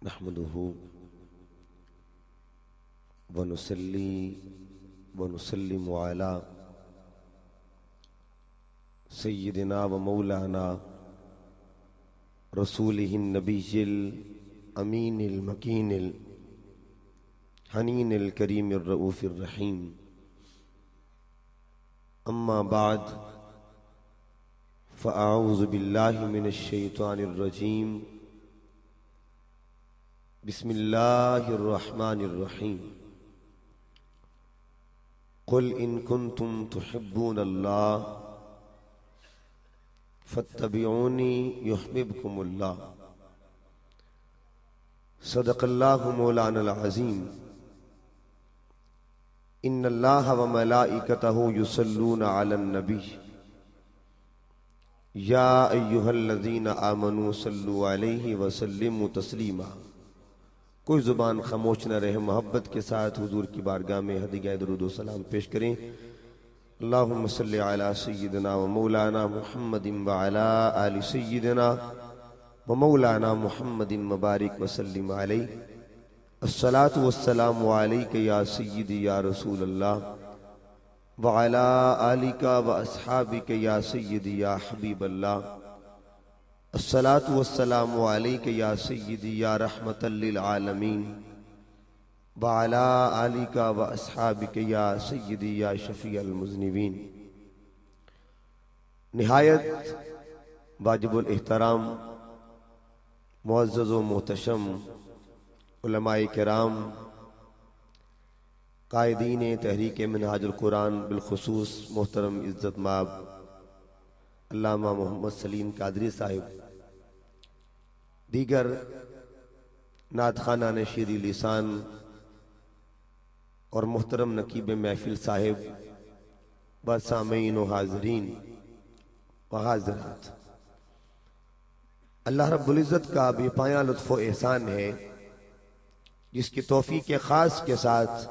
نحمده ونصلي ونسلم على سيدنا ومولانا رسوله النبي الأمين المكين الحنين الكريم الرؤوف الرحيم. أما بعد فأعوذ بالله من الشيطان الرجيم. بسم الله الرحمن الرحيم. قل إن كنتم تحبون الله فاتبعوني يحببكم الله. صدق الله مولانا العظيم. إن الله وملائكته يصلون على النبي يا أيها الذين آمنوا صلوا عليه وسلموا تسلیما. کوئی زبان خاموش نہ رہے، محبت کے ساتھ حضور کی بارگاہ میں ہدیہ درود و سلام پیش کریں. اللہم صلی علی سیدنا و مولانا محمد وعلی آل سیدنا و مولانا محمد مبارک وسلم علیہ. الصلاة والسلام علیک یا سیدی یا رسول اللہ وعلی آلک و اصحابک یا سیدی یا حبیب اللہ. الصلاة والسلام علیک یا سیدی یا رحمت للعالمین وعلی آلک و اصحابک یا سیدی یا شفیع المذنبین. نہایت واجب الاحترام معزز و محتشم علماء کرام، قائدین تحریک منہاج القرآن، بالخصوص محترم عزت مآب علامہ محمد سلیم قادری صاحب، دیگر نعت خوانان شیریں لسان اور محترم نقیب محفل صاحب و سامعین و حاضرین و حاضرات، اللہ رب العزت کا بے پایاں لطف و احسان ہے جس کی توفیق خاص کے ساتھ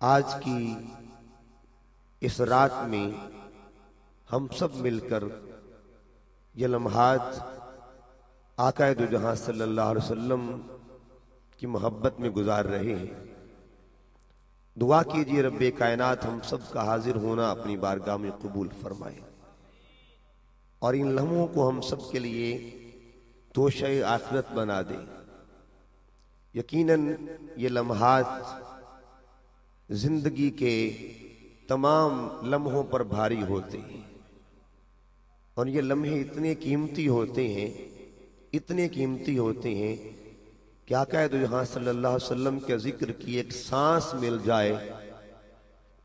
آج کی اس رات میں ہم سب مل کر یہ لمحات آقا دو جہاں صلی اللہ علیہ وسلم کی محبت میں گزار رہے ہیں. دعا کیجئے رب کائنات ہم سب کا حاضر ہونا اپنی بارگاہ میں قبول فرمائے اور ان لمحوں کو ہم سب کے لیے توشہ آخرت بنا دے. یقیناً یہ لمحات زندگی کے تمام لمحوں پر بھاری ہوتے ہیں اور یہ لمحے اتنے قیمتی ہوتے ہیں کہ آقا دو جہاں صلی اللہ علیہ وسلم کے ذکر کی ایک سانس مل جائے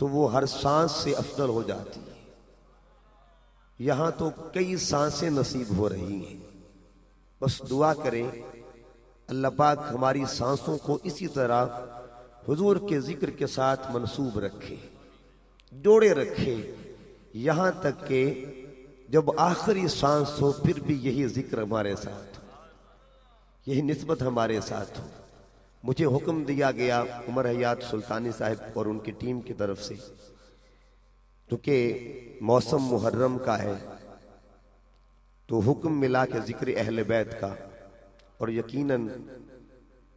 تو وہ ہر سانس سے افضل ہو جاتی ہے. یہاں تو کئی سانسیں نصیب ہو رہی ہیں. بس دعا کریں اللہ پاک ہماری سانسوں کو اسی طرح حضور کے ذکر کے ساتھ منسوب رکھے، جوڑے رکھے، یہاں تک کہ جب آخری سانس ہو پھر بھی یہی ذکر ہمارے ساتھ ہو، یہی نسبت ہمارے ساتھ ہو. مجھے حکم دیا گیا عمر حیات سلطانی صاحب اور ان کی ٹیم کی طرف سے، کیونکہ موسم محرم کا ہے تو حکم ملا کہ ذکر اہل بیت کا، اور یقیناً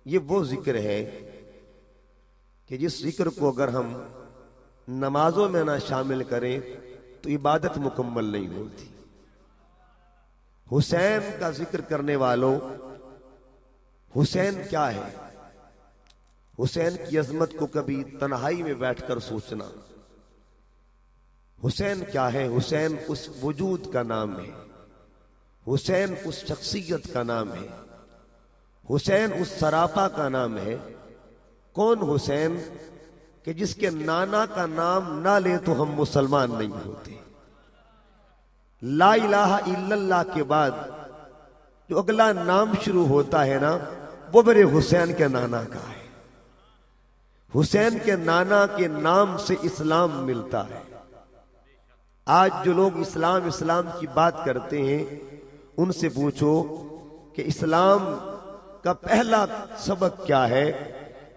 یہ وہ ذکر ہے کہ جس ذکر کو اگر ہم نمازوں میں نہ شامل کریں تو عبادت مکمل نہیں ہوتی. حسین کا ذکر کرنے والوں، حسین کیا ہے؟ حسین کی عظمت کو کبھی تنہائی میں بیٹھ کر سوچنا. حسین کیا ہے؟ حسین اس وجود کا نام ہے، حسین اس شخصیت کا نام ہے، حسین اس سراپا کا نام ہے. کون حسین کہ جس کے نانا کا نام نہ لے تو ہم مسلمان نہیں ہوتے. لا الہ الا اللہ کے بعد جو اگلا نام شروع ہوتا ہے نا وہ میرے حسین کے نانا کا ہے. حسین کے نانا کے نام سے اسلام ملتا ہے. آج جو لوگ اسلام کی بات کرتے ہیں ان سے پوچھو کہ اسلام کا پہلا سبق کیا ہے،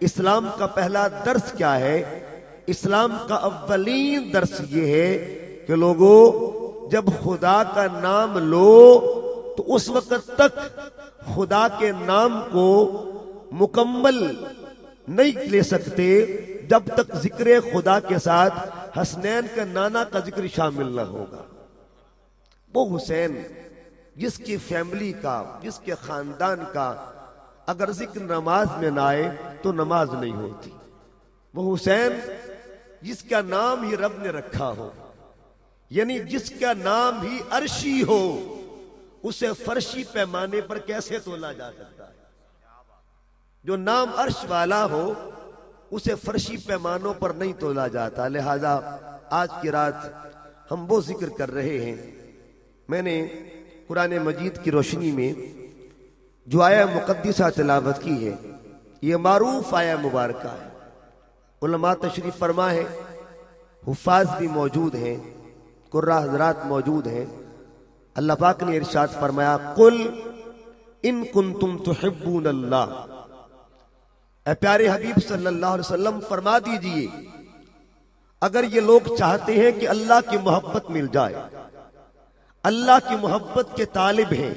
اسلام کا پہلا درس کیا ہے. اسلام کا اولین درس یہ ہے کہ لوگوں جب خدا کا نام لو تو اس وقت تک خدا کے نام کو مکمل نہیں لے سکتے جب تک ذکر خدا کے ساتھ حسنین کا نانا کا ذکر شامل نہ ہوگا۔ وہ حسین جس کی فیملی کا، جس کے خاندان کا اگر ذکر نماز میں نہ آئے تو نماز نہیں ہوتی۔ وہ حسین جس کا نام ہی رب نے رکھا ہو، یعنی جس کا نام ہی عرشی ہو، اسے فرشی پیمانے پر کیسے تولا جا سکتا ہے؟ جو نام عرش والا ہو اسے فرشی پیمانوں پر نہیں تولا جاتا۔ لہذا آج کی رات ہم وہ ذکر کر رہے ہیں۔ میں نے قرآن مجید کی روشنی میں جو آیہ مقدسہ تلاوت کی ہے، یہ معروف آیہ مبارکہ ہے۔ علماء تشریف فرما ہے، حفاظ بھی موجود ہیں، قراء حضرات موجود ہیں۔ اللہ پاک نے ارشاد فرمایا، قل ان کنتم تحبون اللہ، اے پیارے حبیب صلی اللہ علیہ وسلم فرما دیجئے اگر یہ لوگ چاہتے ہیں کہ اللہ کی محبت مل جائے، اللہ کی محبت کے طالب ہیں،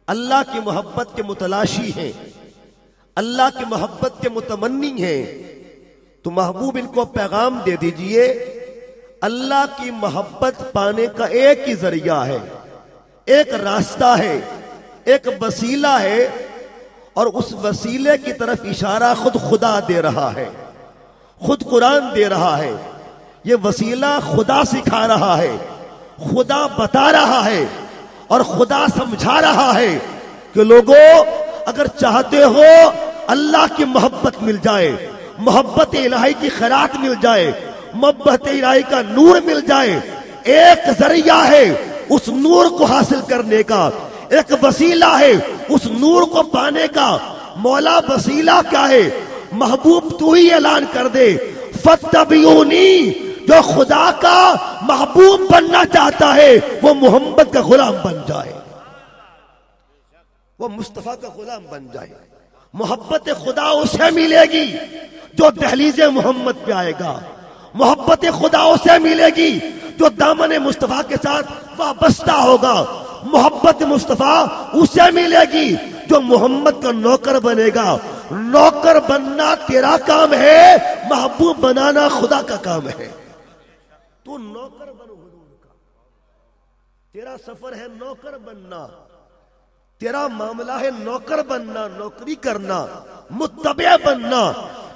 اللہ کی محبت کے متلاشی ہیں، اللہ کی محبت کے متمنی ہیں، تو محبوب ان کو پیغام دے دیجئے اللہ کی محبت پانے کا ایک ہی ذریعہ ہے، ایک راستہ ہے، ایک وسیلہ ہے، اور اس وسیلے کی طرف اشارہ خود خدا دے رہا ہے، خود قرآن دے رہا ہے۔ یہ وسیلہ خدا سکھا رہا ہے، خدا بتا رہا ہے، اور خدا سمجھا رہا ہے کہ لوگوں اگر چاہتے ہو اللہ کی محبت مل جائے، محبت الہی کی خیرات مل جائے، محبت الہی کا نور مل جائے، ایک ذریعہ ہے اس نور کو حاصل کرنے کا، ایک وسیلہ ہے اس نور کو پانے کا۔ مولا وسیلہ کیا ہے؟ محبوب تو ہی اعلان کر دے، فاتبعونی۔ جو خدا کا محبوب بننا چاہتا ہے وہ محمد کا غلام بن جائے، وہ مصطفیٰ کا غلام بن جائے۔ محبت خدا اسے ملے گی جو دہلیز محمد پہ آئے گا، محبت خدا اسے ملے گی جو دامن مصطفیٰ کے ساتھ وابستہ ہوگا، محبت مصطفیٰ اسے ملے گی جو محمد کا نوکر بنے گا۔ نوکر بننا تیرا کام ہے، محبوب بنانا خدا کا کام ہے۔ تو نوکر بن حضور کا، تیرا سفر ہے نوکر بننا، تیرا معاملہ ہے نوکر بننا، نوکری کرنا، متبع بننا۔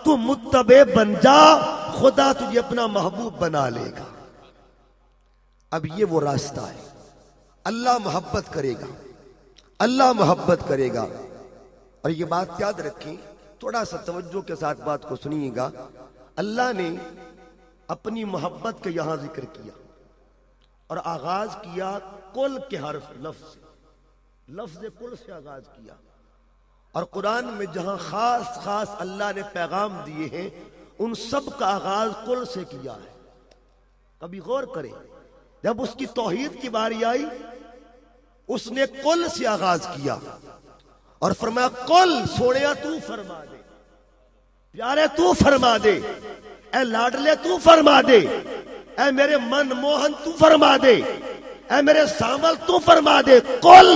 تو متبع بن جا، خدا تجھے اپنا محبوب بنا لے گا۔ اب یہ وہ راستہ ہے، اللہ محبت کرے گا، اللہ محبت کرے گا۔ اور یہ بات یاد رکھیں، تھوڑا سا توجہ کے ساتھ بات کو سنیے گا۔ اللہ نے اپنی محبت کا یہاں ذکر کیا اور آغاز کیا کل کے حرف لفظ کل سے آغاز کیا، اور قرآن میں جہاں خاص خاص اللہ نے پیغام دیے ہیں ان سب کا آغاز کل سے کیا ہے۔ کبھی غور کریں، جب اس کی توحید کی باری آئی اس نے کل سے آغاز کیا اور فرمایا کل سوڑیا تو فرما دے، پیارے تو فرما دے، اے لاڈلے تو فرما دے، اے میرے من موہن تو فرما دے، اے میرے سامل تو فرما دے، کل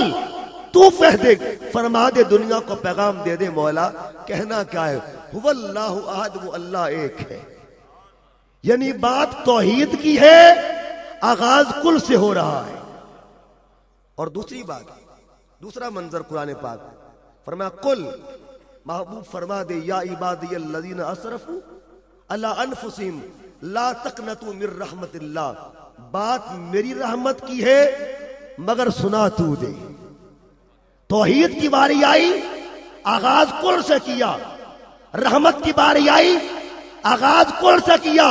تو کہہ دے، فرما دے، دنیا کو پیغام دے دے۔ مولا کہنا کیا ہے؟ هو اللہ احد، وہ اللہ ایک ہے۔ یعنی بات توحید کی ہے، آغاز کل سے ہو رہا ہے۔ اور دوسری بات، دوسرا منظر قرآن پاک فرمایا قل، محبوب فرما دے، یا عبادی الذین اسرفوا علی انفسہم لا تقنطوا من رحمت اللہ۔ بات میری رحمت کی ہے مگر سنا تو دے۔ توحید کی باری آئی، آغاز کل سے کیا، رحمت کی باری آئی، آغاز کل سے کیا۔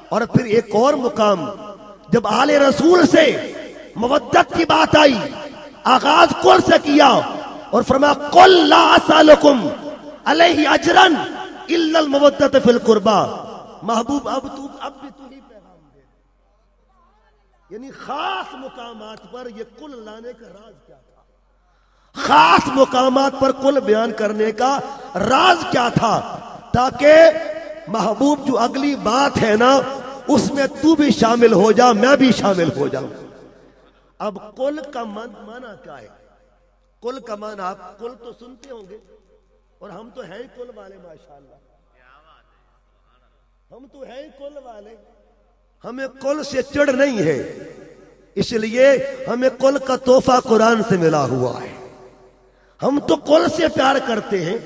اور پھر ایک اور مقام جب آل رسول سے مودت کی بات آئی، آغاز کل سے کیا اور فرمایا قل لا اسالکم علیہ اجرا الا المودت فی القربى۔ محبوب اب بھی تو ہی پیغام دے، یعنی خاص مقامات پر یہ کل لانے کا راز کیا تھا، خاص مقامات پر کل بیان کرنے کا راز کیا تھا، تاکہ محبوب جو اگلی بات ہے نا اس میں تو بھی شامل ہو جا، میں بھی شامل ہو جاؤں۔ اب کل کا معنی کیا ہے؟ کل کا معنی آپ کل تو سنتے ہوں گے، اور ہم تو ہیں کل والے، ماشاءاللہ ہم تو ہیں کل والے، ہمیں کل سے چڑھ نہیں ہے، اس لیے ہمیں کل کا تحفہ قرآن سے ملا ہوا ہے۔ ہم تو کل سے پیار کرتے ہیں،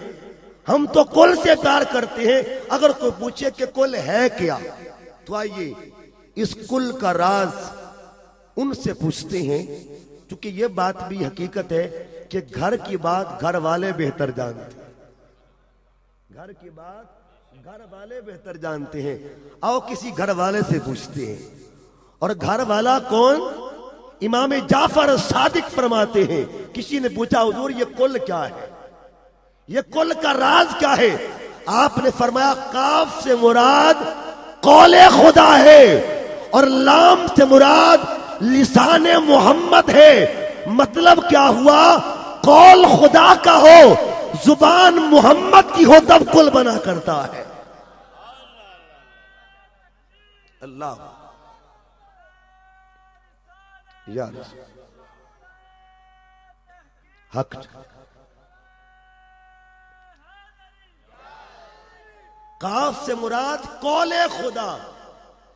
ہم تو کل سے پیار کرتے ہیں۔ اگر کوئی پوچھے کہ کل ہے کیا، تو آئیے اس کل کا راز ان سے پوچھتے ہیں، کیونکہ یہ بات بھی حقیقت ہے کہ گھر کی بات گھر والے بہتر جانتے ہیں، گھر کی بات گھر والے بہتر جانتے ہیں۔ آؤ کسی گھر والے سے پوچھتے ہیں، اور گھر والا کون؟ امام جعفر صادق فرماتے ہیں، کسی نے پوچھا حضور یہ کل کیا ہے، یہ کل کا راز کیا ہے؟ آپ نے فرمایا کاف سے مراد قول خدا ہے، اور لام سے مراد لسان محمد ہے۔ مطلب کیا ہوا؟ قول خدا کا ہو، زبان محمد کی ہو، تب کل بنا کرتا ہے۔ اللہ یا رسول حق۔ قاف سے مراد قول خدا،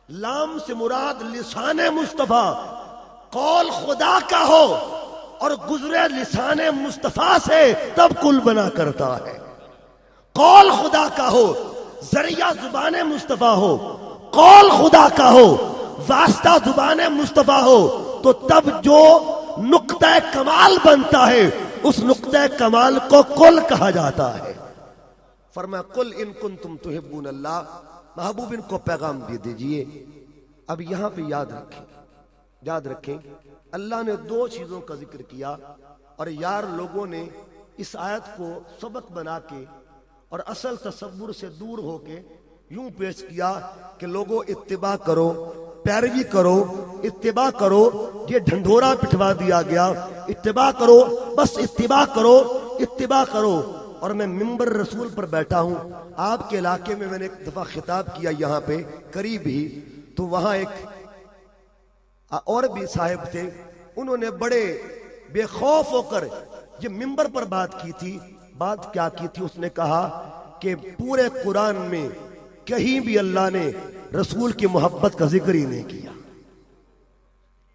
لام سے مراد لسان مصطفیٰ۔ قول خدا کا ہو اور گزرے لسان مصطفیٰ سے، تب کل بنا کرتا ہے۔ قول خدا کا ہو، ذریعہ زبان مصطفیٰ ہو، قول خدا کا ہو، واسطہ زبان مصطفیٰ ہو، تو تب جو نقطہ کمال بنتا ہے، اس نقطہ کمال کو کل کہا جاتا ہے۔ فرمایا قل ان کنتم تحبون اللہ، محبوب ان کو پیغام دے دیجئے۔ اب یہاں پہ یاد رکھیں اللہ نے دو چیزوں کا ذکر کیا، اور یار لوگوں نے اس آیت کو سبق بنا کے اور اصل تصور سے دور ہو کے یوں پیش کیا کہ لوگوں اتباع کرو، پیروی کرو، اتباع کرو۔ یہ ڈھنڈورا پٹھوا دیا گیا، اتباع کرو، بس اتباع کرو، اتباع کرو۔ اور میں منبر رسول پر بیٹھا ہوں، آپ کے علاقے میں نے ایک دفعہ خطاب کیا یہاں پہ قریب ہی، تو وہاں ایک اور بھی صاحب تھے، انہوں نے بڑے بے خوف ہو کر یہ منبر پر بات کی تھی۔ بات کیا کی تھی؟ اس نے کہا کہ پورے قرآن میں کہیں بھی اللہ نے رسول کی محبت کا ذکر ہی نہیں کیا۔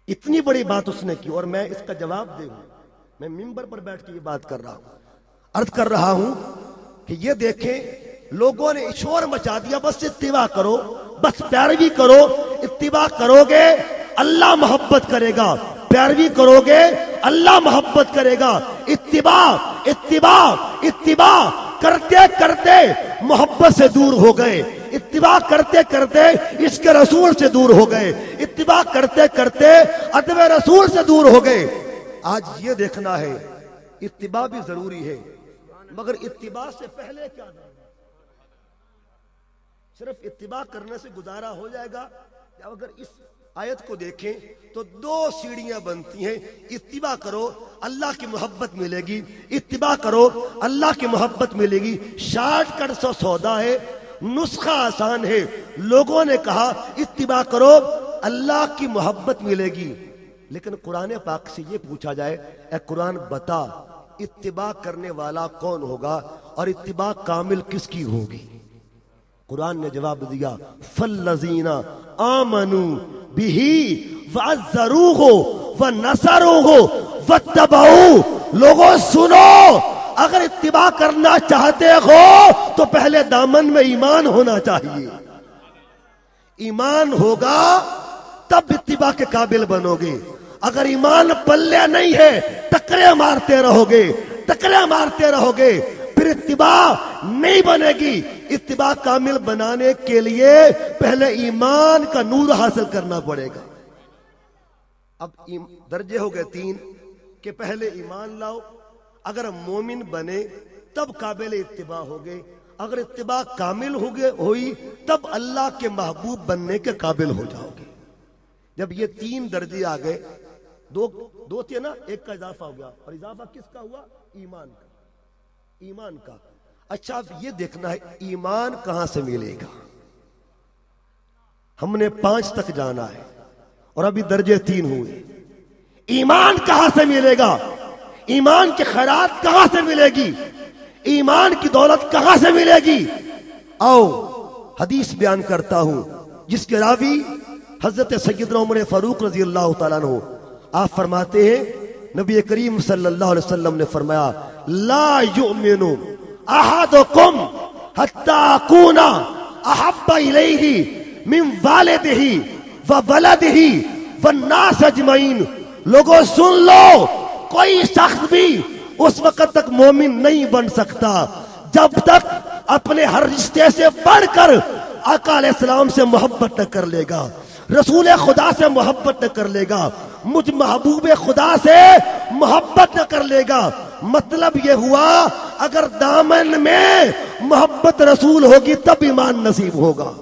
اتنی بڑی بات اس نے کی، اور میں اس کا جواب دے ہوں، میں منبر پر بیٹھ کے یہ بات کر رہا ہوں، عرض کر رہا ہوں کہ یہ دیکھیں لوگوں نے شور مچا دیا، بس اتباع کرو، بس پیروی کرو۔ اتباع کرو گے اللہ محبت کرے گا، پیروی کرو گے اللہ محبت کرے گا۔ اتباع اتباع اتباع کرتے کرتے محبت سے دور ہو گئے، اتباع کرتے کرتے اس کے رسول سے دور ہو گئے، اتباع کرتے کرتے ادب رسول سے دور ہو گئے۔ آج یہ دیکھنا ہے اتباع بھی ضروری ہے، مگر اتباع سے پہلے کیا کرنا؟ صرف اتباع کرنے سے گزارا ہو جائے گا؟ اگر اس آیت کو دیکھیں تو دو سیڑھیاں بنتی ہیں۔ اتباع کرو اللہ کی محبت ملے گی، اتباع کرو اللہ کی محبت ملے گی۔ شارٹ کٹ سو سودا ہے، نسخہ آسان ہے۔ لوگوں نے کہا اتباع کرو اللہ کی محبت ملے گی، لیکن قرآن پاک سے یہ پوچھا جائے، اے قرآن بتا اتباع کرنے والا کون ہوگا اور اتباع کامل کس کی ہوگی؟ قرآن نے جواب دیا فَالَّذِينَ آمَنُوا بِهِ وَعَزَّرُوهُ وَنَصَرُوهُ وَاتَّبَعُوهُ۔ لوگوں سنو، اگر اتباع کرنا چاہتے ہو تو پہلے دامن میں ایمان ہونا چاہیے۔ ایمان ہوگا تب اتباع کے قابل بنو گے۔ اگر ایمان پلے نہیں ہے، ٹکرے مارتے رہو گے، ٹکرے مارتے رہو گے، پھر اتباع نہیں بنے گی۔ اتباع کامل بنانے کے لیے پہلے ایمان کا نور حاصل کرنا پڑے گا۔ اب درجے ہو گئے تین کہ پہلے ایمان لاؤ، اگر مومن بنے تب قابل اتباع ہوگے، اگر اتباع کامل ہوئی تب اللہ کے محبوب بننے کے قابل ہو جاؤ گے۔ جب یہ تین درجے آ گئے، دو تھے نا، ایک کا اضافہ ہو گیا، اور اضافہ کس کا ہوا؟ ایمان کا، ایمان کا۔ اچھا اب یہ دیکھنا ہے ایمان کہاں سے ملے گا۔ ہم نے 5 تک جانا ہے اور ابھی درجے 3 ہوئے۔ ایمان کہاں سے ملے گا؟ ایمان کی خیرات کہاں سے ملے گی؟ ایمان کی دولت کہاں سے ملے گی؟ آؤ حدیث بیان کرتا ہوں جس کے راوی حضرت سیدنا عمر فاروق رضی اللہ تعالیٰ عنہ. آپ فرماتے ہیں نبی کریم صلی اللہ علیہ وسلم نے فرمایا لا یؤمن احدکم حتی اکون احب الیہ من والدہ وولدہ والناس اجمعین. لوگوں سن لو، کوئی شخص بھی اس وقت تک مومن نہیں بن سکتا جب تک اپنے ہر رشتے سے بڑھ کر آقا علیہ السلام سے محبت نہ کر لے گا، رسول خدا سے محبت نہ کر لے گا، مجھ محبوب خدا سے محبت نہ کر لے گا. مطلب یہ ہوا اگر دامن میں محبت رسول ہوگی تب ایمان نصیب ہوگا.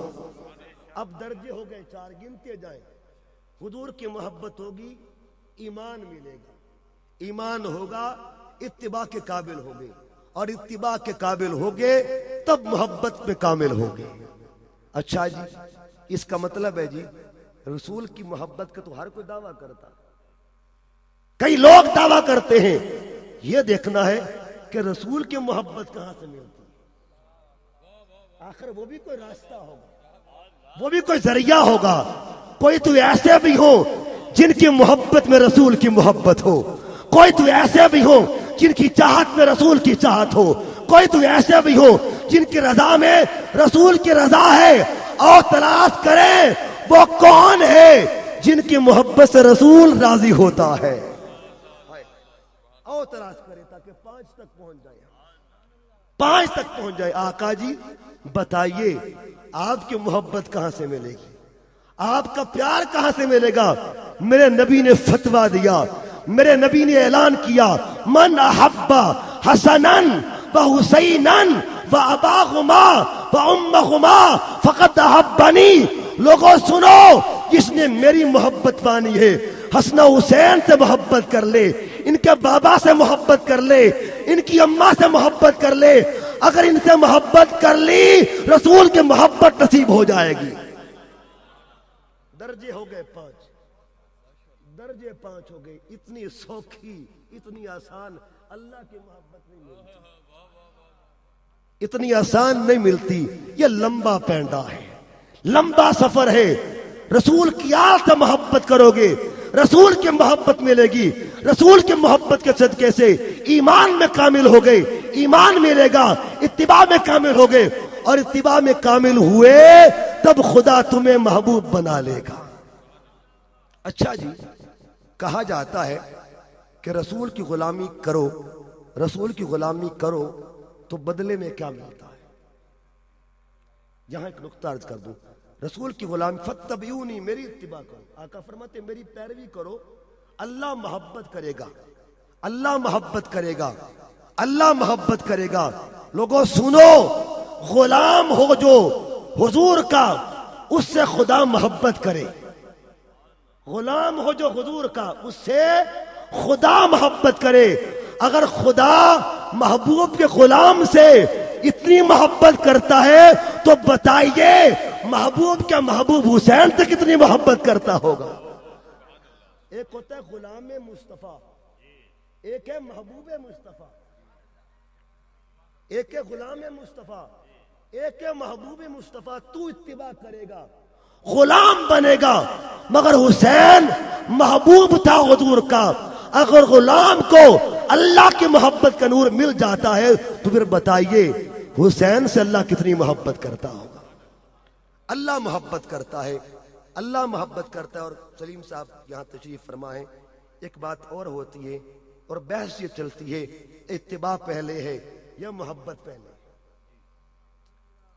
اب درجے ہو گئے 4، گنتے جائیں. حضور کی محبت ہوگی ایمان ملے گا، ایمان ہوگا اتباع کے قابل ہوگے، اور اتباع کے قابل ہوگے تب محبت پہ کامل ہوگے. اچھا جی، اس کا مطلب ہے جی رسول کی محبت کا تو ہر کوئی دعویٰ کرتا. کئی لوگ دعویٰ کرتے ہیں، یہ دیکھنا ہے کہ رسول کی محبت کہاں سے ملتی. آخر وہ بھی کوئی راستہ ہوگا، وہ بھی کوئی ذریعہ ہوگا. کوئی تو ایسے بھی ہو جن کی محبت میں رسول کی محبت ہو، کوئی تو ایسے بھی ہو جن کی چاہت میں رسول کی چاہت ہو، کوئی تو ایسے بھی ہو جن کی رضا میں رسول کی رضا ہے. اور تلاش کریں وہ کون ہے جن کی محبت سے رسول راضی ہوتا ہے. اور تلاش کریں تاکہ 5 تک پہنچ جائے، 5 تک پہنچ جائے. آقا جی بتائیے آپ کی محبت کہاں سے ملے گی؟ آپ کا پیار کہاں سے ملے گا؟ میرے نبی نے فتویٰ دیا، میرے نبی نے اعلان کیا من احب حسنا وحسینا واباہما وامہما فقد احبنی. لوگوں سنو، جس نے میری محبت پانی ہے حسن و حسین سے محبت کر لے، ان کے بابا سے محبت کر لے، ان کی اماں سے محبت کر لے. اگر ان سے محبت کر لی رسول کی محبت نصیب ہو جائے گی. درجے ہو گئے 5، درجے 5 ہو گئے. اتنی سوکھی، اتنی آسان اللہ کی محبت نہیں ملتی، اتنی آسان نہیں ملتی. یہ لمبا پینڈا ہے، لمبا سفر ہے. رسول کی آل سے محبت کرو گے رسول کی محبت ملے گی. رسول کی محبت کے صدقے سے ایمان میں کامل ہو گئے، ایمان ملے گا. اتباع میں کامل ہو گئے، اور اتباع میں کامل ہوئے تب خدا تمہیں محبوب بنا لے گا. اچھا جی، کہا جاتا ہے کہ رسول کی غلامی کرو، رسول کی غلامی کرو تو بدلے میں کیا ملتا ہے. یہاں ایک نقطہ عرض کر دوں، رسول کی غلامی فتبعونی، میری اتباع کرو. آقا فرماتے میری پیروی کرو، اللہ محبت کرے گا، اللہ محبت کرے گا، اللہ محبت کرے گا. لوگوں سنو، غلام ہو جو حضور کا اس سے خدا محبت کرے. غلام ہو جو حضور کا اس سے خدا محبت کرے. اگر خدا محبوب کے غلام سے اتنی محبت کرتا ہے تو بتائیے محبوب کے محبوب حسین سے کتنی محبت کرتا ہوگا. ایک ہوتا ہے غلام مصطفیٰ، ایک ہے محبوب مصطفیٰ، ایک ہے غلام مصطفیٰ، ایک ہے محبوب مصطفیٰ. تو اتباع کرے گا، غلام بنے گا. مگر حسین محبوب تھا حضور کا. اگر غلام کو اللہ کی محبت کا نور مل جاتا ہے تو پھر بتائیے حسین سے اللہ کتنی محبت کرتا ہوگا. اللہ محبت کرتا ہے، اللہ محبت کرتا ہے. اور سلیم صاحب یہاں تشریف فرمائیں. ایک بات اور ہوتی ہے اور بحث یہ چلتی ہے، اتباع پہلے ہے یا محبت پہلے؟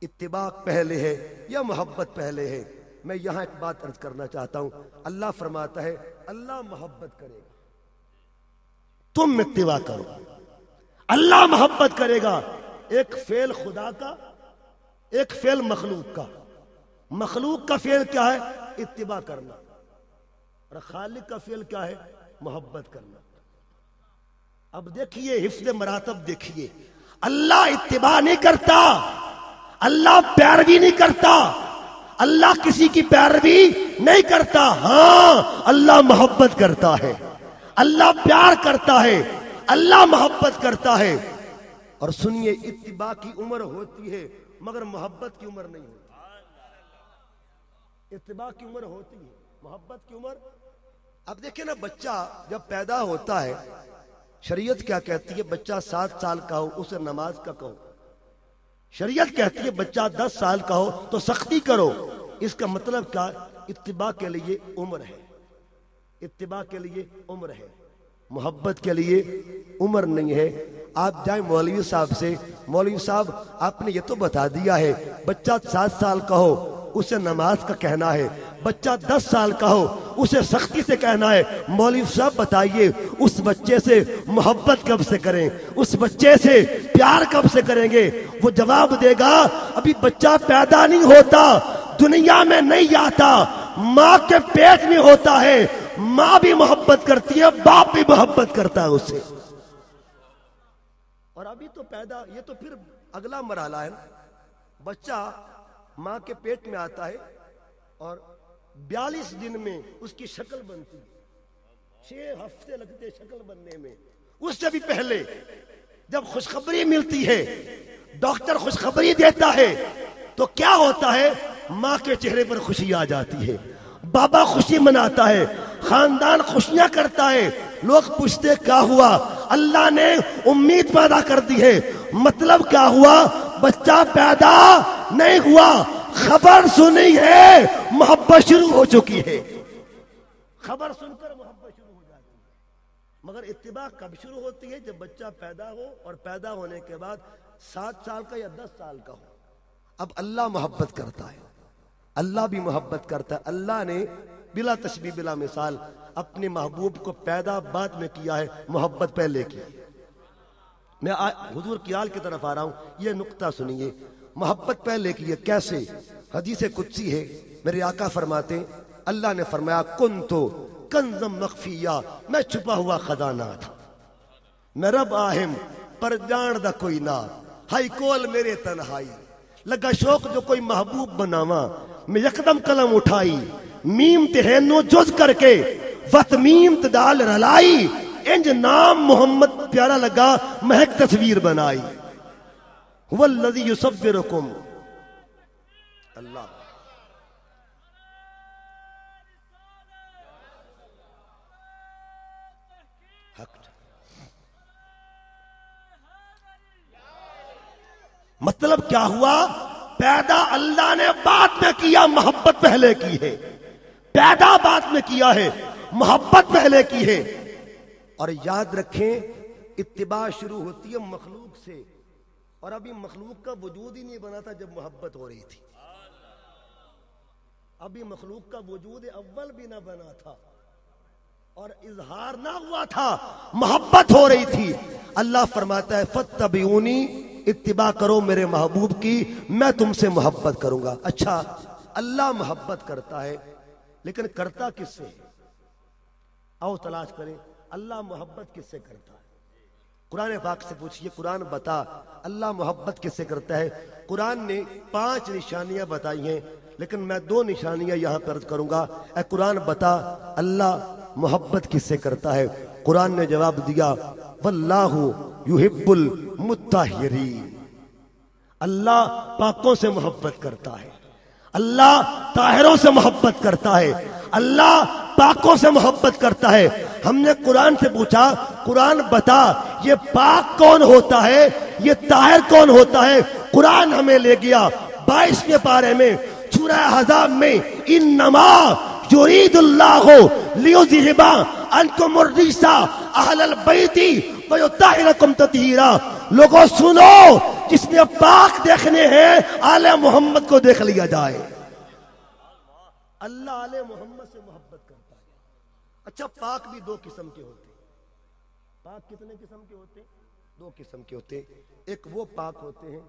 اتباع پہلے ہے یا محبت پہلے ہے؟ میں یہاں ایک بات عرض کرنا چاہتا ہوں. اللہ فرماتا ہے اللہ محبت کرے گا، تم اتباع کرو. اللہ محبت کرے گا. ایک فعل خدا کا، ایک فعل مخلوق کا. مخلوق کا فعل کیا ہے؟ اتباع کرنا. اور خالق کا فعل کیا ہے؟ محبت کرنا. اب دیکھیے حفظ مراتب دیکھیے. اللہ اتباع نہیں کرتا، اللہ پیروی نہیں کرتا، اللہ کسی کی پیروی نہیں کرتا. ہاں اللہ محبت کرتا ہے، اللہ پیار کرتا ہے، اللہ محبت کرتا ہے۔ اور سنیے، اتباع کی عمر ہوتی ہے مگر محبت کی عمر نہیں ہوتی۔ اتباع کی عمر ہوتی ہے، محبت کی عمر۔ اب دیکھیں نا، بچہ جب پیدا ہوتا ہے، شریعت کیا کہتی ہے؟ بچہ 7 سال کا ہو اسے نماز کا کہو۔ شریعت کہتی ہے بچہ 10 سال کا ہو تو سختی کرو۔ اس کا مطلب کیا؟ اتباع کے لیے عمر ہے، اتباع کے لیے عمر ہے، محبت کے لیے عمر نہیں ہے۔ آپ جائیں مولوی صاحب سے، مولوی صاحب آپ نے یہ تو بتا دیا ہے بچہ 7 سال کا ہو اسے نماز کا کہنا ہے، بچہ 10 سال کا ہو اسے سختی سے کہنا ہے۔ مولوی صاحب بتائیے اس بچے سے محبت کب سے کریں، اس بچے سے پیار کب سے کریں گے؟ وہ جواب دے گا ابھی بچہ پیدا نہیں ہوتا، دنیا میں نہیں آتا، ماں کے پیٹ میں ہوتا ہے، ماں بھی محبت کرتی ہے، باپ بھی محبت کرتا ہے اسے۔ اور ابھی تو پیدا، یہ تو پھر اگلا مرحلہ ہے نا۔ بچہ ماں کے پیٹ میں آتا ہے اور 42 دن میں اس کی شکل بنتی ہے، 6 ہفتے لگتے شکل بننے میں۔ اس سے بھی پہلے جب خوشخبری ملتی ہے، ڈاکٹر خوشخبری دیتا ہے تو کیا ہوتا ہے؟ ماں کے چہرے پر خوشی آ جاتی ہے، بابا خوشی مناتا ہے، خاندان خوشیاں کرتا ہے۔ لوگ پوچھتے کیا ہوا؟ اللہ نے امید پیدا کر دی ہے۔ مطلب کیا ہوا؟ بچہ پیدا نہیں ہوا، خبر سنی ہے، محبت شروع ہو چکی ہے۔ خبر سن کر محبت شروع ہو جاتی ہے۔ مگر اتباع کب شروع ہوتی ہے؟ جب بچہ پیدا ہو، اور پیدا ہونے کے بعد 7 سال کا یا 10 سال کا ہو۔ اب اللہ محبت کرتا ہے، اللہ بھی محبت کرتا ہے۔ اللہ نے بلا تشبیہ بلا مثال اپنے محبوب کو پیدا بعد میں کیا ہے، محبت پہلے کی۔ میں حضور کی آل کی طرف آ رہا ہوں، یہ نقطہ سنیے، محبت پہلے کی ہے۔ کیسے؟ حدیث قدسی ہے، میرے آقا فرماتے ہیں، اللہ نے فرمایا کنتو کنزم مخفیہ، میں چھپا ہوا خزانہ تھا، میں رب آہم پر جان دا کوئی نہ، ہائی کول میرے تنہائی، لگا شوق جو کوئی محبوب بناواں، میں یکدم قلم اٹھائی، میم تہینو جز کر کے وط میم تدال رلائی، انج نام محمد پیارا لگا مہک تصویر بنائی۔ هو الذی یصورکم، اللہ مطلب کیا ہوا؟ پیدا اللہ نے بعد میں کیا، محبت پہلے کی ہے۔ پیدا بعد میں کیا ہے، محبت پہلے کی ہے۔ اور یاد رکھیں، اتباع شروع ہوتی ہے مخلوق سے، اور ابھی مخلوق کا وجود ہی نہیں بنا تھا جب محبت ہو رہی تھی۔ ابھی مخلوق کا وجود اول بھی نہ بنا تھا اور اظہار نہ ہوا تھا، محبت ہو رہی تھی۔ اللہ فرماتا ہے فاتبعونی، اتباع کرو میرے محبوب کی، میں تم سے محبت کروں گا۔ اچھا، اللہ محبت کرتا ہے لیکن کرتا کس سے؟ آؤ تلاش کریں، اللہ محبت کس سے کرتا ہے؟ قرآن پاک سے پوچھئے، قرآن بتا اللہ محبت کس سے کرتا ہے؟ قرآن نے 5 نشانیاں بتائی ہیں، لیکن میں 2 نشانیاں یہاں پر کروں گا۔ اے قرآن بتا اللہ محبت کس سے کرتا ہے؟ قرآن نے جواب دیا واللہ یحب المطہرین، اللہ پاکوں سے محبت کرتا ہے، اللہ طاہروں سے محبت کرتا ہے، اللہ پاکوں سے محبت کرتا ہے۔ ہم نے قرآن سے پوچھا قرآن بتا یہ پاک کون ہوتا ہے، یہ طاہر کون ہوتا ہے؟ قرآن ہمیں لے گیا 22ویں پارے میں سورہ احزاب میں، انما یرید اللہ لیذہب عنکم الرجس اہل البیت ویطہرکم تطہیرا۔ لوگوں سنو، جس نے پاک دیکھنے ہیں آل محمد کو دیکھ لیا جائے۔ اللہ آل محمد سے محبت کرتا ہے۔ اچھا، پاک بھی 2 قسم کے ہوتے ہیں۔ پاک کتنے قسم کے ہوتے ہیں؟ 2 قسم کے ہوتے ہیں۔ ایک وہ پاک ہوتے ہیں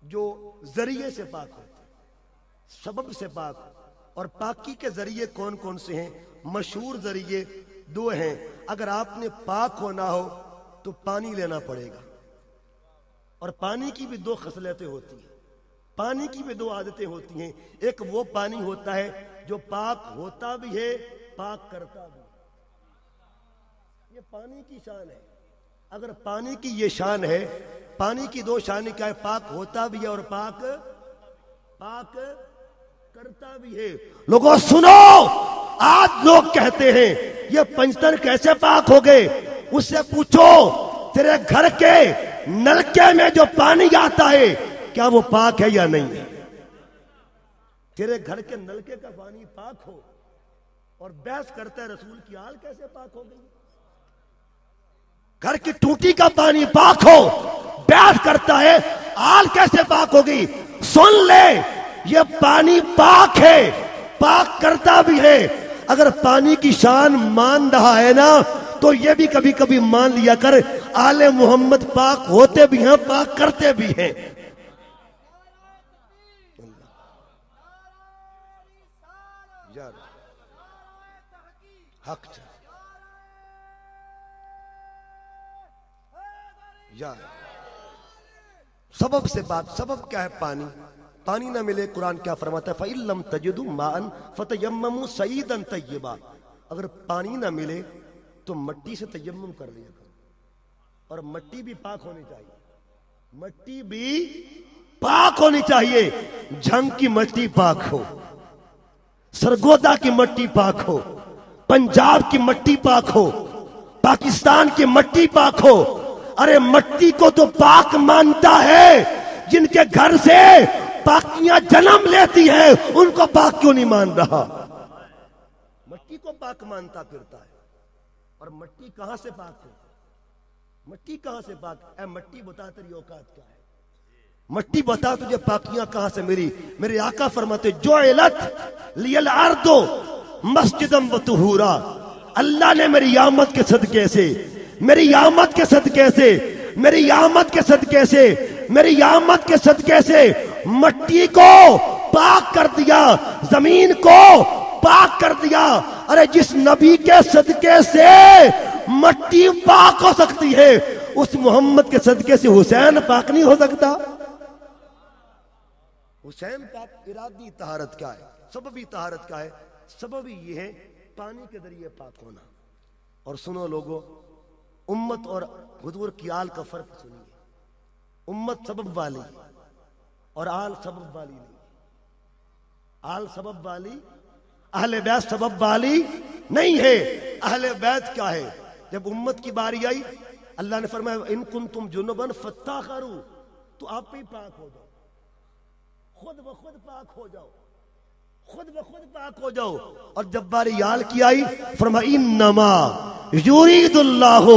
جو ذریعے سے پاک ہوتے ہیں، سبب سے پاک۔ اور پاکی کے ذریعے کون کون سے ہیں؟ مشہور ذریعے 2 ہیں۔ اگر آپ نے پاک ہونا ہو تو پانی لینا پڑے گا، اور پانی کی بھی 2 خصلتیں ہوتی ہیں، پانی کی بھی 2 عادتیں ہوتی ہیں۔ ایک وہ پانی ہوتا ہے جو پاک ہوتا بھی ہے، پاک کرتا بھی ہے۔ یہ پانی کی شان ہے۔ اگر پانی کی یہ شان ہے، پانی کی دو شان کیا ہے؟ پاک ہوتا بھی ہے اور پاک کرتا بھی ہے۔ لوگوں سنو، آج لوگ کہتے ہیں یہ پنجتن کیسے پاک ہو گئے؟ اس سے پوچھو تیرے گھر کے نلکے میں جو پانی آتا ہے کیا وہ پاک ہے یا نہیں ہے؟ تیرے گھر کے نلکے کا پانی پاک ہو اور بحث کرتا ہے رسول کی آل کیسے پاک ہو گئی؟ گھر کی ٹوٹی کا پانی پاک ہو، بحث کرتا ہے آل کیسے پاک ہو گئی؟ سن لے، یہ پانی پاک ہے، پاک کرتا بھی ہے۔ اگر پانی کی شان مان رہا ہے نا تو یہ بھی کبھی کبھی مان لیا کر آل محمد پاک ہوتے بھی ہیں، پاک کرتے بھی ہیں۔ حق یار سبب سے بات، سبب کیا ہے؟ پانی، پانی نہ ملے، قرآن کیا فرماتا ہے؟ فَإِن لَّمْ تَجِدُوا مَاءً فَتَيَمَّمُوا صَعِيدًا طَيِّبًا۔ اگر پانی نہ ملے تو مٹی سے تیمم کر لیا کرو، اور مٹی بھی پاک ہونی چاہیے، مٹی بھی پاک ہونی چاہیے۔ جھنگ کی مٹی پاک ہو، سرگودا کی مٹی پاک ہو، پنجاب کی مٹی پاک ہو، پاکستان کی مٹی پاک ہو۔ ارے مٹی کو تو پاک مانتا ہے، جن کے گھر سے پاکیاں جنم لیتی ہیں ان کو پاک کیوں نہیں مان رہا؟ مٹی کو پاک مانتا پھرتا ہے، اور مٹی کہاں سے پاک ہے؟ مٹی کہاں سے پاک؟ اے مٹی بتا تیری اوقات کیا ہے؟ مٹی بتا تجھے پاکیاں کہاں سے ملی؟ میرے آقا فرماتے جعلت لی الارض مسجدا وطہورا، اللہ نے میری آمد کے صدقے سے، میری آمد کے صدقے سے، میری آمد کے صدقے سے، میری آمد کے صدقے سے مٹی کو پاک کر دیا، زمین کو پاک کر دیا۔ ارے جس نبی کے صدقے سے مٹی پاک ہو سکتی ہے، اس محمد کے صدقے سے حسین پاک نہیں ہو سکتا؟ حسین پاک ارادی طہارت کیا ہے؟ سببی طہارت کیا ہے؟ سبب یہ ہے پانی کے ذریعے پاک ہونا۔ اور سنو لوگوں، امت اور حضور کی آل کا فرق سنیے۔ امت سبب والی اور آل سبب والی نہیں۔ آل سبب والی، اہل بیت سبب والی نہیں ہے۔ اہل بیت کیا ہے؟ جب امت کی باری آئی، اللہ نے فرمایا ان کنتم جنبا فطہروا، تو آپ بھی پاک ہو جاؤ، خود بخود پاک ہو جاؤ، خود بخود پاک ہو جاؤ۔ اور جب باری آل کی آئی فرمایا انما یرید اللہ،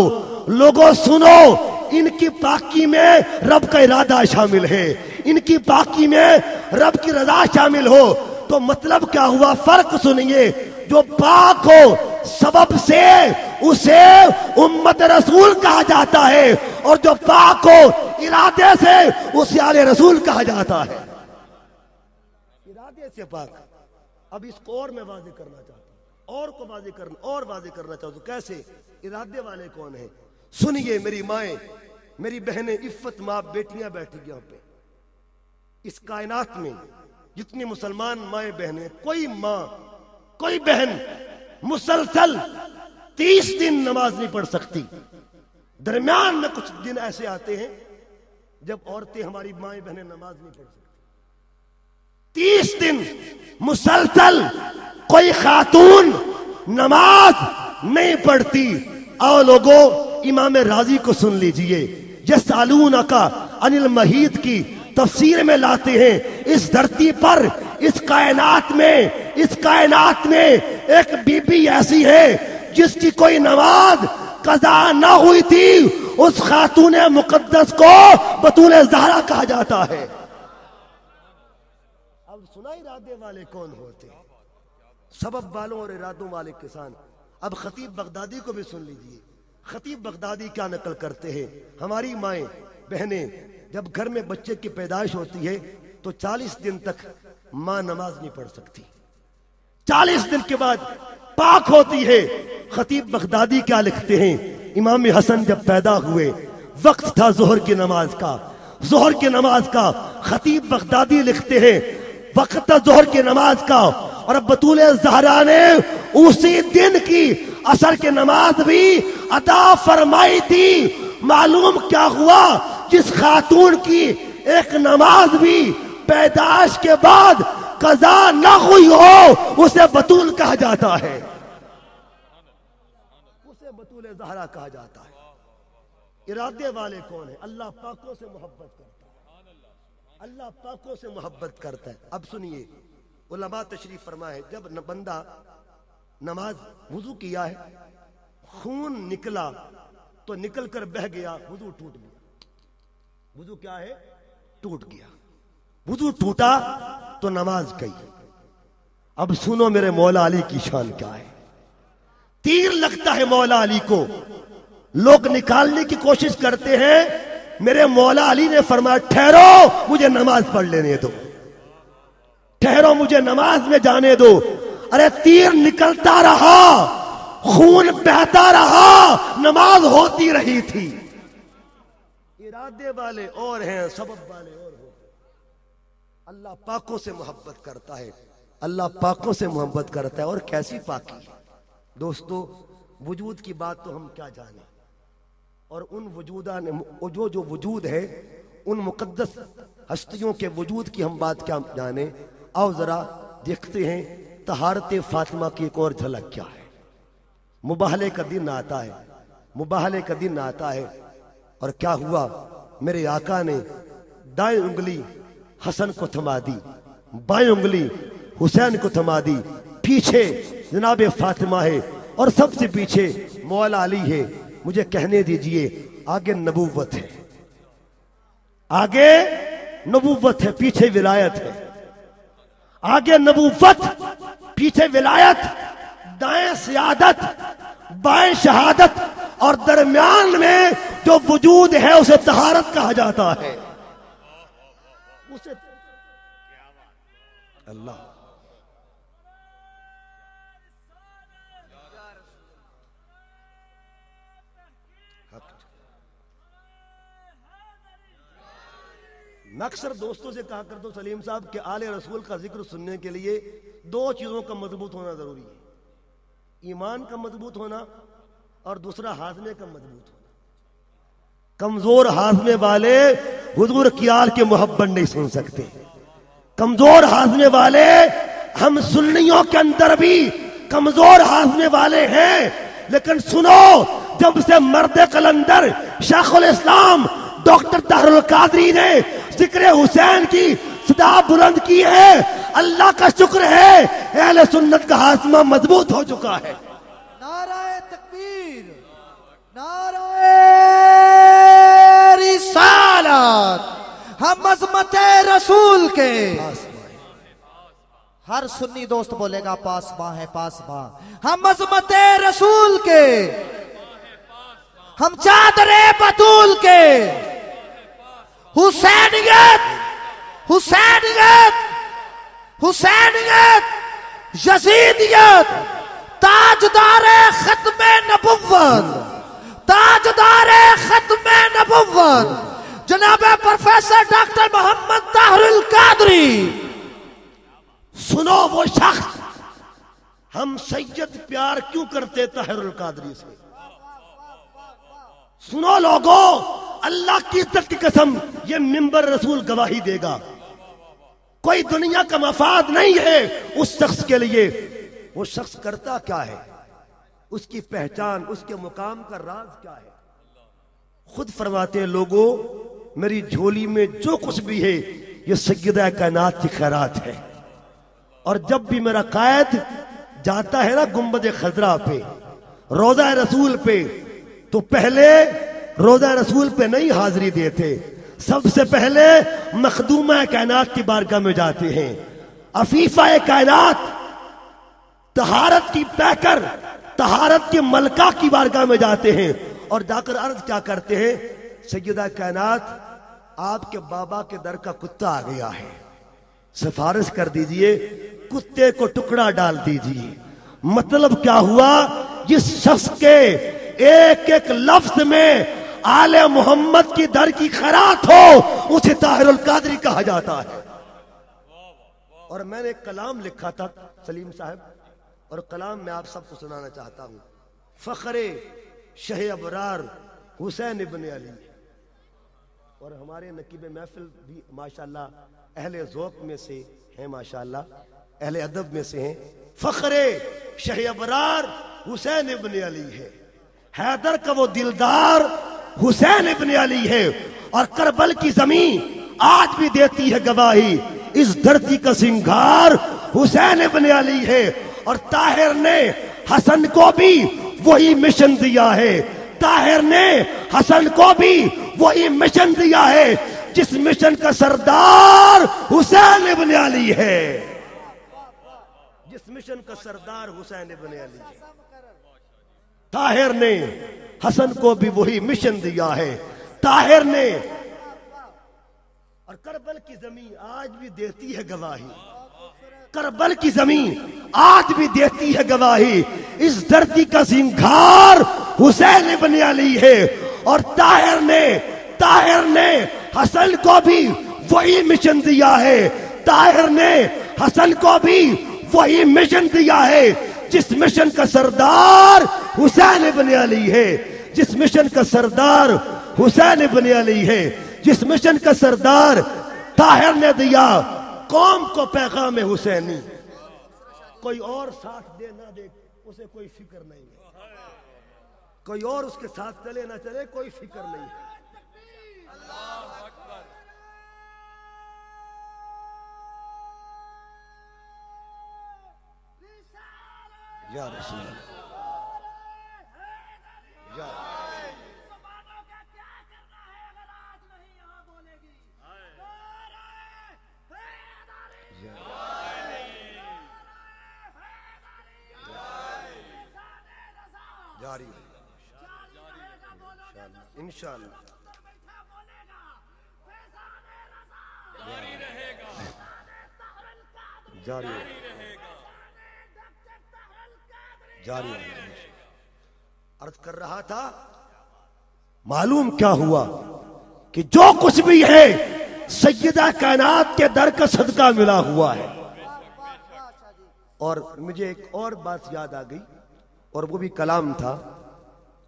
لوگوں سنو، ان کی پاکی میں رب کا ارادہ شامل ہے، ان کی پاکی میں رب کی رضا شامل ہو۔ تو مطلب کیا ہوا؟ فرق سنیے، جو پاک ہو سبب سے اسے امت رسول کہا جاتا ہے، اور جو پاک ہو ارادے سے اسے آل رسول کہا جاتا ہے۔ ارادے سے پاک۔ اب اس کو اور میں واضح کرنا چاہتا ہوں، اور کو واضح کرنا، اور واضح کرنا چاہتا ہوں۔ کیسے؟ ارادے والے کون ہیں؟ سنیے میری مائیں، میری بہنیں، عفت ماں بیٹیاں بیٹھی یہاں پہ، اس کائنات میں جتنی مسلمان مائیں بہنیں، کوئی ماں، کوئی بہن مسلسل 30 دن نماز نہیں پڑھ سکتی۔ درمیان میں کچھ دن ایسے آتے ہیں جب عورتیں، ہماری مائیں بہنیں نماز نہیں پڑھ سکتی۔ 30 دن مسلسل کوئی خاتون نماز نہیں پڑھتی۔ آؤ لوگوں، امام راضی کو سن لیجئے، یسألونک عن المحیط کی تفسیر میں لاتے ہیں۔ اس دھرتی پر، اس کائنات میں ایک بی بی ایسی ہے جس کی کوئی نماز قضا نہ ہوئی تھی، اس خاتون مقدس کو بطول زہرا کہا جاتا ہے۔ اب سنا ارادے والے کون ہوتے ہیں؟ سبب والوں اور ارادوں والے کسان۔ اب خطیب بغدادی کو بھی سن لیجئے۔ خطیب بغدادی کیا نقل کرتے ہیں؟ ہماری مائیں بہنیں جب گھر میں بچے کی پیدائش ہوتی ہے تو 40 دن تک ماں نماز نہیں پڑھ سکتی، 40 دن کے بعد پاک ہوتی ہے۔ خطیب بغدادی کیا لکھتے ہیں؟ امام حسن جب پیدا ہوئے، وقت تھا ظہر کی نماز کا، خطیب بغدادی لکھتے ہیں وقت تھا ظہر کی نماز کا، اور بطول زہرا نے اسی دن کی عصر کی نماز بھی ادا فرمائی تھی۔ معلوم کیا ہوا؟ جس خاتون کی ایک نماز بھی پیدائش کے بعد قضا نہ ہوئی ہو اسے بطول کہا جاتا ہے، اسے بطول زہرا کہا جاتا ہے۔ ارادے والے کون ہیں؟ اللہ پاکوں سے محبت کرتا ہے، اللہ پاکوں سے محبت کرتا ہے۔ اب سنیے، علماء تشریف فرمائے، جب بندہ نماز وضو کیا ہے، خون نکلا تو نکل کر بہ گیا، وضو ٹوٹ گیا۔ وضو کیا ہے؟ ٹوٹ گیا۔ وضو ٹوٹا تو نماز گئی۔ اب سنو میرے مولا علی کی شان کیا ہے۔ تیر لگتا ہے مولا علی کو، لوگ نکالنے کی کوشش کرتے ہیں، میرے مولا علی نے فرمایا ٹھہرو مجھے نماز پڑھ لینے دو، ٹھہرو مجھے نماز میں جانے دو۔ ارے تیر نکلتا رہا، خون بہتا رہا، نماز ہوتی رہی تھی۔ ارادے والے اور ہیں، سبب والے اور ہیں۔ اللہ پاکوں سے محبت کرتا ہے، اللہ پاکوں سے محبت کرتا ہے۔ اور کیسی پاکی دوستو، وجود کی بات تو ہم کیا جانیں، اور ان وجودہ نے جو وجود ہے، ان مقدس ہستیوں کے وجود کی ہم بات کیا جانیں۔ آؤ ذرا دیکھتے ہیں طہارت فاطمہ کی ایک اور جھلک کیا ہے۔ مباہلے کا دن آتا ہے، مباہلے کا دن آتا ہے، اور کیا ہوا؟ میرے آقا نے دائیں انگلی حسن کو تھما دی، بائیں انگلی حسین کو تھما دی، پیچھے جناب فاطمہ ہے اور سب سے پیچھے مولا علی ہے۔ مجھے کہنے دیجئے آگے نبوت ہے، آگے نبوت ہے، پیچھے ولایت ہے۔ آگے نبوت، پیچھے ولایت، دائیں سیادت، بائیں شہادت، اور درمیان میں جو وجود ہے اسے طہارت کہا جاتا ہے۔ اسے اللہ میں اکثر دوستوں سے کہا کرتا ہوں سلیم صاحب کہ آل رسول کا ذکر سننے کے لیے دو چیزوں کا مضبوط ہونا ضروری ہے، ایمان کا مضبوط ہونا اور دوسرا ہاضمے کا مضبوط ہونا۔ کمزور ہاضمے والے حضور کی آل کے محبت نہیں سن سکتے، کمزور ہاضمے والے، ہم سنیوں کے اندر بھی کمزور ہاضمے والے ہیں، لیکن سنو، جب سے مرد قلندر شیخ الاسلام ڈاکٹر طاہر القادری نے ذکر حسین کی صدا بلند کی ہے، اللہ کا شکر ہے اہل سنت کا ہاضمہ مضبوط ہو چکا ہے۔ نعرہ تکبیر، نعرہ رسالت، ہم عظمت رسول کے، ہر سنی دوست بولے گا پاس باں ہے، پاس باں، ہم عظمت رسول کے، ہم چادر بطول کے، حسینیت، حسینیت، حسینیت، یزیدیت، تاجدار ختم نبوت، تاجدار ختم نبوت جناب پروفیسر ڈاکٹر محمد طاہر القادری۔ سنو وہ شخص، ہم سید پیار کیوں کرتے طاہر القادری سے؟ سنو لوگوں، اللہ کی عزت کی قسم یہ منبر رسول گواہی دے گا، کوئی دنیا کا مفاد نہیں ہے اس شخص کے لیے۔ وہ شخص کرتا کیا ہے، اس کی پہچان، اس کے مقام کا راز کیا ہے؟ خود فرماتے ہیں لوگوں، میری جھولی میں جو کچھ بھی ہے یہ سیدہ کائنات کی خیرات ہے۔ اور جب بھی میرا قائد جاتا ہے نا گنبد خضرا پہ، روضہ رسول پہ، تو پہلے روضہ رسول پہ نہیں حاضری دیتے، سب سے پہلے مخدومہ کائنات کی بارگاہ میں جاتے ہیں، عفیفہ کائنات، طہارت کی پیکر، طہارت کی ملکہ کی بارگاہ میں جاتے ہیں، اور جا کر عرض کیا کرتے ہیں، سیدہ کائنات آپ کے بابا کے در کا کتا آ گیا ہے، سفارش کر دیجئے کتے کو ٹکڑا ڈال دیجئے۔ مطلب کیا ہوا؟ جس شخص کے ایک ایک لفظ میں آل محمد کی در کی خیرات ہو اسے طاہر القادری کہا جاتا ہے۔ اور میں نے ایک کلام لکھا تھا سلیم صاحب، اور کلام میں آپ سب کو سنانا چاہتا ہوں۔ فخر شہ ابرار حسین ابن علی. اور ہمارے نقیب محفل بھی ماشاءاللہ اہل ذوق میں سے ہیں، ماشاءاللہ اہل ادب میں سے ہیں. فخر شہ ابرار حسین ابن علی ہے، حیدر کا وہ دلدار حسین ابن علی ہے. اور کربل کی زمین آج بھی دیتی ہے گواہی، اس دھرتی کا سنگار حسین ابن علی ہے. اور طاہر نے حسن کو بھی وہی مشن دیا ہے، طاہر نے حسن کو بھی وہی مشن دیا ہے جس مشن کا سردار حسین ابن علی ہے، جس مشن کا سردار حسین ابن علی ہے. طاہر نے حسن کو بھی وہی مشن دیا ہے، طاہر نے. اور کربل کی زمین آج بھی دیتی ہے گواہی، کربل کی زمین آج بھی دیتی ہے گواہی، اس دھرتی کا سنگار حسین ابن علی ہے. اور طاہر نے حسن کو بھی وہی مشن دیا ہے، طاہر نے حسن کو بھی وہی مشن دیا ہے جس مشن کا سردار حسین ابن علی ہے، جس مشن کا سردار حسین ابن علی ہے، جس مشن کا سردار طاہر نے دیا قوم کو پیغام حسینی. کوئی اور ساتھ دے نہ دے اسے کوئی فکر نہیں ہے، کوئی اور اس کے ساتھ چلے نہ چلے کوئی فکر نہیں ہے. یا رسول اللہ یا جاری انشاءاللہ جاری جاری. عرض کر رہا تھا معلوم کیا ہوا کہ جو کچھ بھی ہے سیدہ کائنات کے در کا صدقہ ملا ہوا ہے. اور مجھے ایک اور بات یاد آ گئی، اور وہ بھی کلام تھا،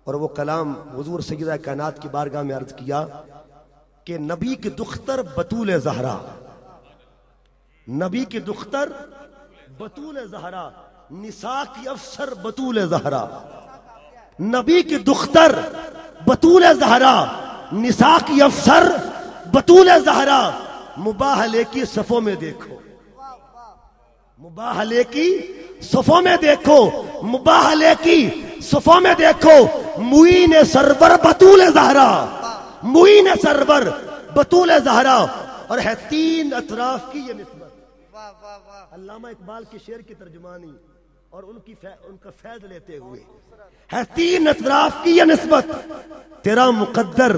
اور وہ کلام حضور سیدہ کائنات کی بارگاہ میں عرض کیا کہ نبی کی دختر بطول زہرا، نبی کی دختر بطول زہرا، نساء کی افسر بطول زہرا، نبی کی دختر بطول زہرا، نساء کی افسر بطول زہرا. مباہلے کی صفوں میں دیکھو، مباہلے کی صفوں میں دیکھو، مباہلے کی صفوں میں دیکھو، معین سرور بطول زہرا، معین سرور بطول زہرا. اور ہے تین اطراف کی یہ نسبت. علامہ اقبال کے شعر کی ترجمانی اور ان کا فیض لیتے ہوئے ہے تین اطراف کی یہ نسبت. تیرا مقدر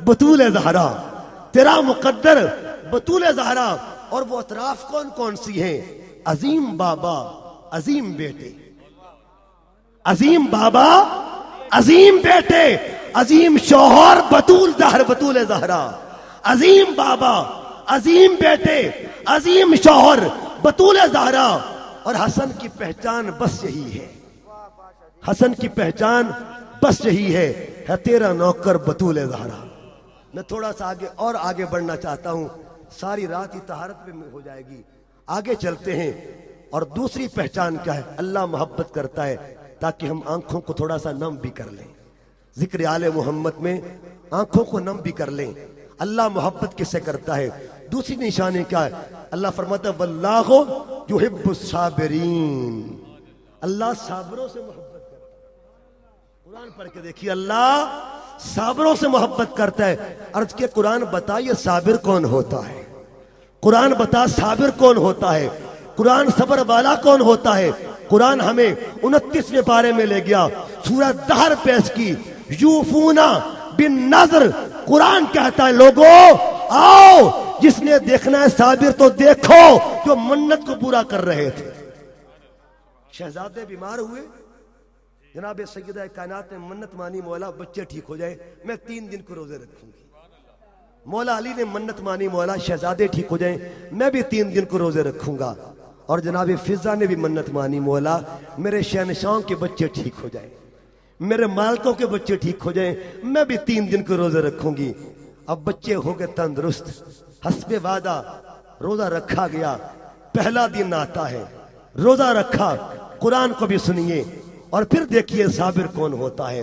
بطول زہرا، تیرا مقدر بطول زہرا. اور وہ اطراف کون کون سی ہیں؟ عظیم بابا، عظیم بیٹے، عظیم بابا، عظیم بیٹے، عظیم شوہر بطول زہر بطول زہرا. عظیم بابا، عظیم بیٹے، عظیم شوہر بطول زہرا. اور حسن کی پہچان بس یہی ہے، حسن کی پہچان بس یہی ہے تیرا نوکر بطول زہرا. میں تھوڑا سا آگے بڑھنا چاہتا ہوں، ساری رات ہی طہارت میں ہو جائے گی. آگے چلتے ہیں. اور دوسری پہچان کیا ہے؟ اللہ محبت کرتا ہے تاکہ ہم آنکھوں کو تھوڑا سا نم بھی کر لیں. ذکر آل محمد میں آنکھوں کو نم بھی کر لیں. اللہ محبت کس سے کرتا ہے؟ دوسری نشانی کیا ہے؟ اللہ فرماتا ہے واللہ یحب الصابرین، اللہ صابروں سے محبت کرتا ہے. قرآن پڑھ کے دیکھیے، اللہ صابروں سے محبت کرتا ہے. عرض کے قرآن بتائیے صابر کون ہوتا ہے؟ قرآن بتا صابر کون ہوتا ہے؟ قرآن صبر والا کون ہوتا ہے؟ قرآن ہمیں 29ویں پارے میں لے گیا، سورہ دہر پیش کی، یوفونا بالنذر. قرآن کہتا ہے لوگوں آؤ، جس نے دیکھنا ہے صابر تو دیکھو جو منت کو پورا کر رہے تھے. شہزادے بیمار ہوئے، جناب سیدہ کائنات نے منت مانی مولا بچے ٹھیک ہو جائے، میں 3 دن کو روزے رکھوں گی. مولا علی نے منت مانی مولا شہزادے ٹھیک ہو جائیں، میں بھی 3 دن کو روزے رکھوں گا. اور جناب فضا نے بھی منت مانی مولا میرے شہنشاہوں کے بچے ٹھیک ہو جائیں. میرے مالکوں کے بچے ٹھیک ہو جائیں، میں بھی 3 دن کے روزے رکھوں گی۔ اب بچے ہو گئے تندرست، حسب وعدہ روزہ رکھا گیا۔ پہلا دن آتا ہے، روزہ رکھا، قرآن کو بھی سنیے اور پھر دیکھیے صابر کون ہوتا ہے۔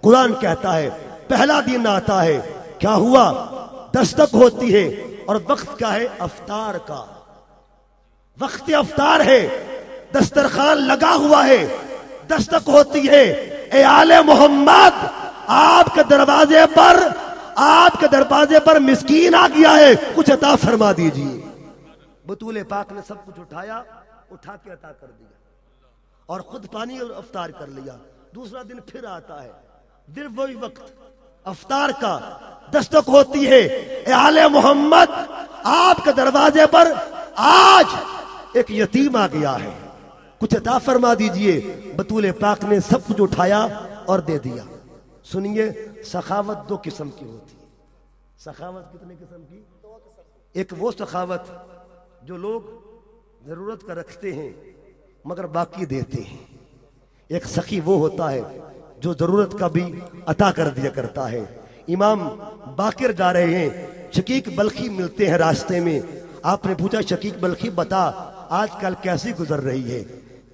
قرآن کہتا ہے پہلا دن آتا ہے، کیا ہوا؟ دستک ہوتی ہے اور وقت کیا ہے؟ افطار کا وقت افطار ہے، دسترخوان لگا ہوا ہے، دستک ہوتی ہے، اے آل محمد آپ کے دروازے پر مسکین آ گیا ہے، کچھ عطا فرما دیجیے۔ بطول پاک نے سب کچھ اٹھا کے عطا کر دیا اور خود پانی اور افطار کر لیا۔ دوسرا دن پھر آتا ہے، پھر وہی وقت افطار کا، دستک ہوتی ہے، اے آل محمد آپ کے دروازے پر آج ایک یتیم آ گیا ہے، کچھ عطا فرما دیجئے۔ بطول پاک نے سب کچھ اٹھایا اور دے دیا۔ سنیے، سخاوت 2 قسم کی ہوتی ہے۔ سخاوت کتنے قسم کی؟ ایک وہ سخاوت جو لوگ ضرورت کا رکھتے ہیں مگر باقی دیتے ہیں۔ ایک سخی وہ ہوتا ہے جو ضرورت کا بھی عطا کر دیا کرتا ہے۔ امام باقر جا رہے ہیں، شقیق بلخی ملتے ہیں راستے میں۔ آپ نے پوچھا شقیق بلخی بتا آج کل کیسی گزر رہی ہے،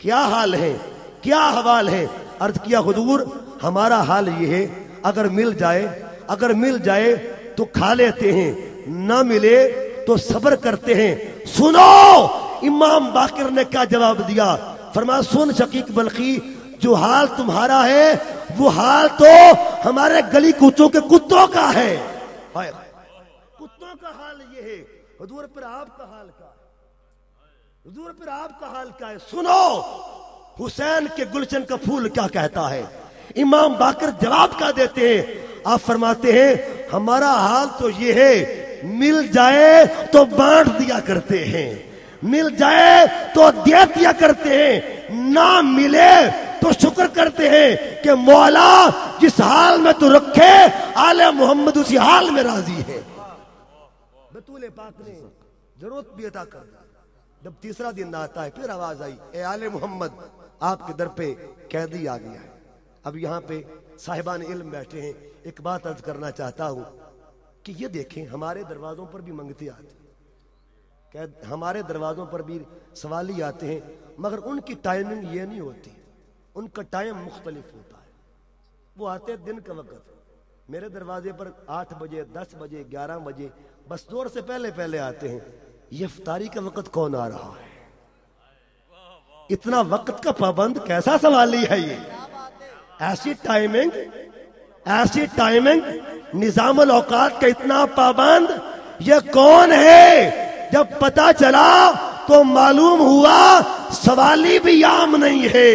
کیا حال ہے، کیا حوال ہے؟ عرض کیا حضور ہمارا حال یہ ہے، اگر مل جائے تو کھا لیتے ہیں، نہ ملے تو صبر کرتے ہیں۔ سنو امام باقر نے کیا جواب دیا، فرمایا سن شقیق بلخی، جو حال تمہارا ہے وہ حال تو ہمارے گلی کوچوں کے کتوں کا ہے۔ کتوں کا حال یہ ہے، حضور پر آپ کا حال کیا ہے؟ حضور پر آپ کا حال کیا ہے؟ سنو حسین کے گلشن کا پھول کیا کہتا ہے۔ امام باقر جواب کیا دیتے ہیں؟ آپ فرماتے ہیں ہمارا حال تو یہ ہے، مل جائے تو بانٹ دیا کرتے ہیں، مل جائے تو دے دیا کرتے ہیں، نہ ملے تو شکر کرتے ہیں کہ مولا جس حال میں تو رکھے آل محمد اسی حال میں راضی ہے۔ بطول پاک نے ضرورت بھی عطا کر دی۔ جب تیسرا دن آتا ہے پھر آواز آئی، اے آل محمد آپ کے در پہ قیدی آ گیا ہے۔ اب یہاں پہ صاحبان علم بیٹھے ہیں، ایک بات عرض کرنا چاہتا ہوں کہ یہ دیکھیں ہمارے دروازوں پر بھی منگتے آتے ہیں، ہمارے دروازوں پر بھی سوالی آتے ہیں، مگر ان کی ٹائمنگ یہ نہیں ہوتی، ان کا ٹائم مختلف ہوتا ہے۔ وہ آتے دن کا وقت، میرے دروازے پر 8 بجے 10 بجے 11 بجے بس دور سے پہلے آتے ہیں۔ یہ افطاری کا وقت کون آ رہا ہے؟ اتنا وقت کا پابند کیسا سوالی ہے یہ؟ ایسی ٹائمنگ نظام الاوقات کا اتنا پابند یہ کون ہے؟ جب پتا چلا تو معلوم ہوا سوالی بھی عام نہیں ہے،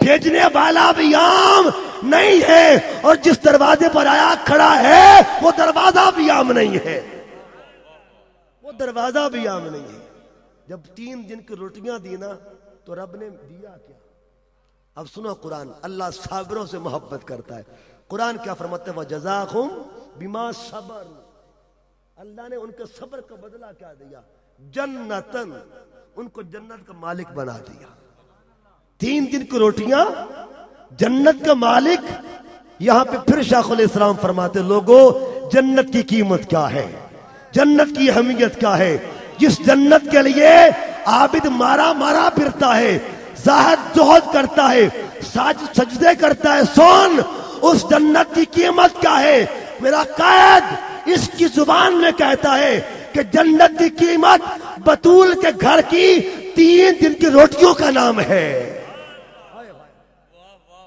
بھیجنے والا بھی عام نہیں ہے، اور جس دروازے پر آیا کھڑا ہے وہ دروازہ بھی عام نہیں ہے، وہ دروازہ بھی عام نہیں ہے۔ جب 3 دن کی روٹیاں دی نا تو رب نے دیا کیا؟ اب سنو قرآن، اللہ صابروں سے محبت کرتا ہے۔ قرآن کیا فرماتا ہے؟ وَجَزَاهُمْ بِمَا صَبَرُوا، اللہ نے ان کے صبر کا بدلہ کیا دیا؟ جنتن، ان کو جنت کا مالک بنا دیا۔ 3 دن کی روٹیاں، جنت کا مالک۔ یہاں پہ پھر شیخ الاسلام فرماتے لوگوں جنت کی قیمت کیا ہے، جنت کی اہمیت کیا ہے؟ جس جنت کے لیے عابد مارا پھرتا ہے، زاہد زہد کرتا ہے، سجدے کرتا ہے، سن اس جنت کی قیمت کیا ہے؟ میرا قائد اس کی زبان میں کہتا ہے کہ جنت کی قیمت بطول کے گھر کی 3 دن کی روٹیوں کا نام ہے۔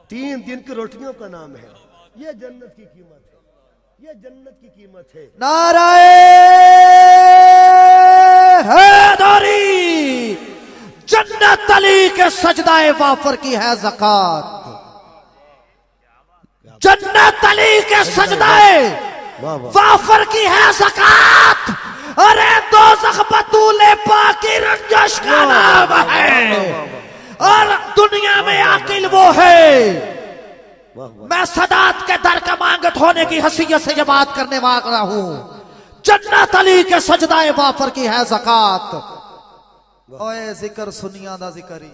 3 دن کی روٹیوں کا نام ہے، یہ جنت کی قیمت ہے، یہ جنت کی قیمت ہے۔ نعرہ حیدری، جنت علی کے سجدہ وافر کی ہے زکات، جنت علی کے سجدہ وافر کی ہے زکات، ارے دوزخ بطول پاک کی رنجش کا نام ہے، اور دنیا میں عاقل وہ ہے۔ میں سادات کے در کا مانگت ہونے کی حیثیت سے یہ بات کرنے والا ہوں، جنت علی کے سجدہ وافر کی ہے زکات۔ اوے ذکر سنیاں دا ذکر ہی،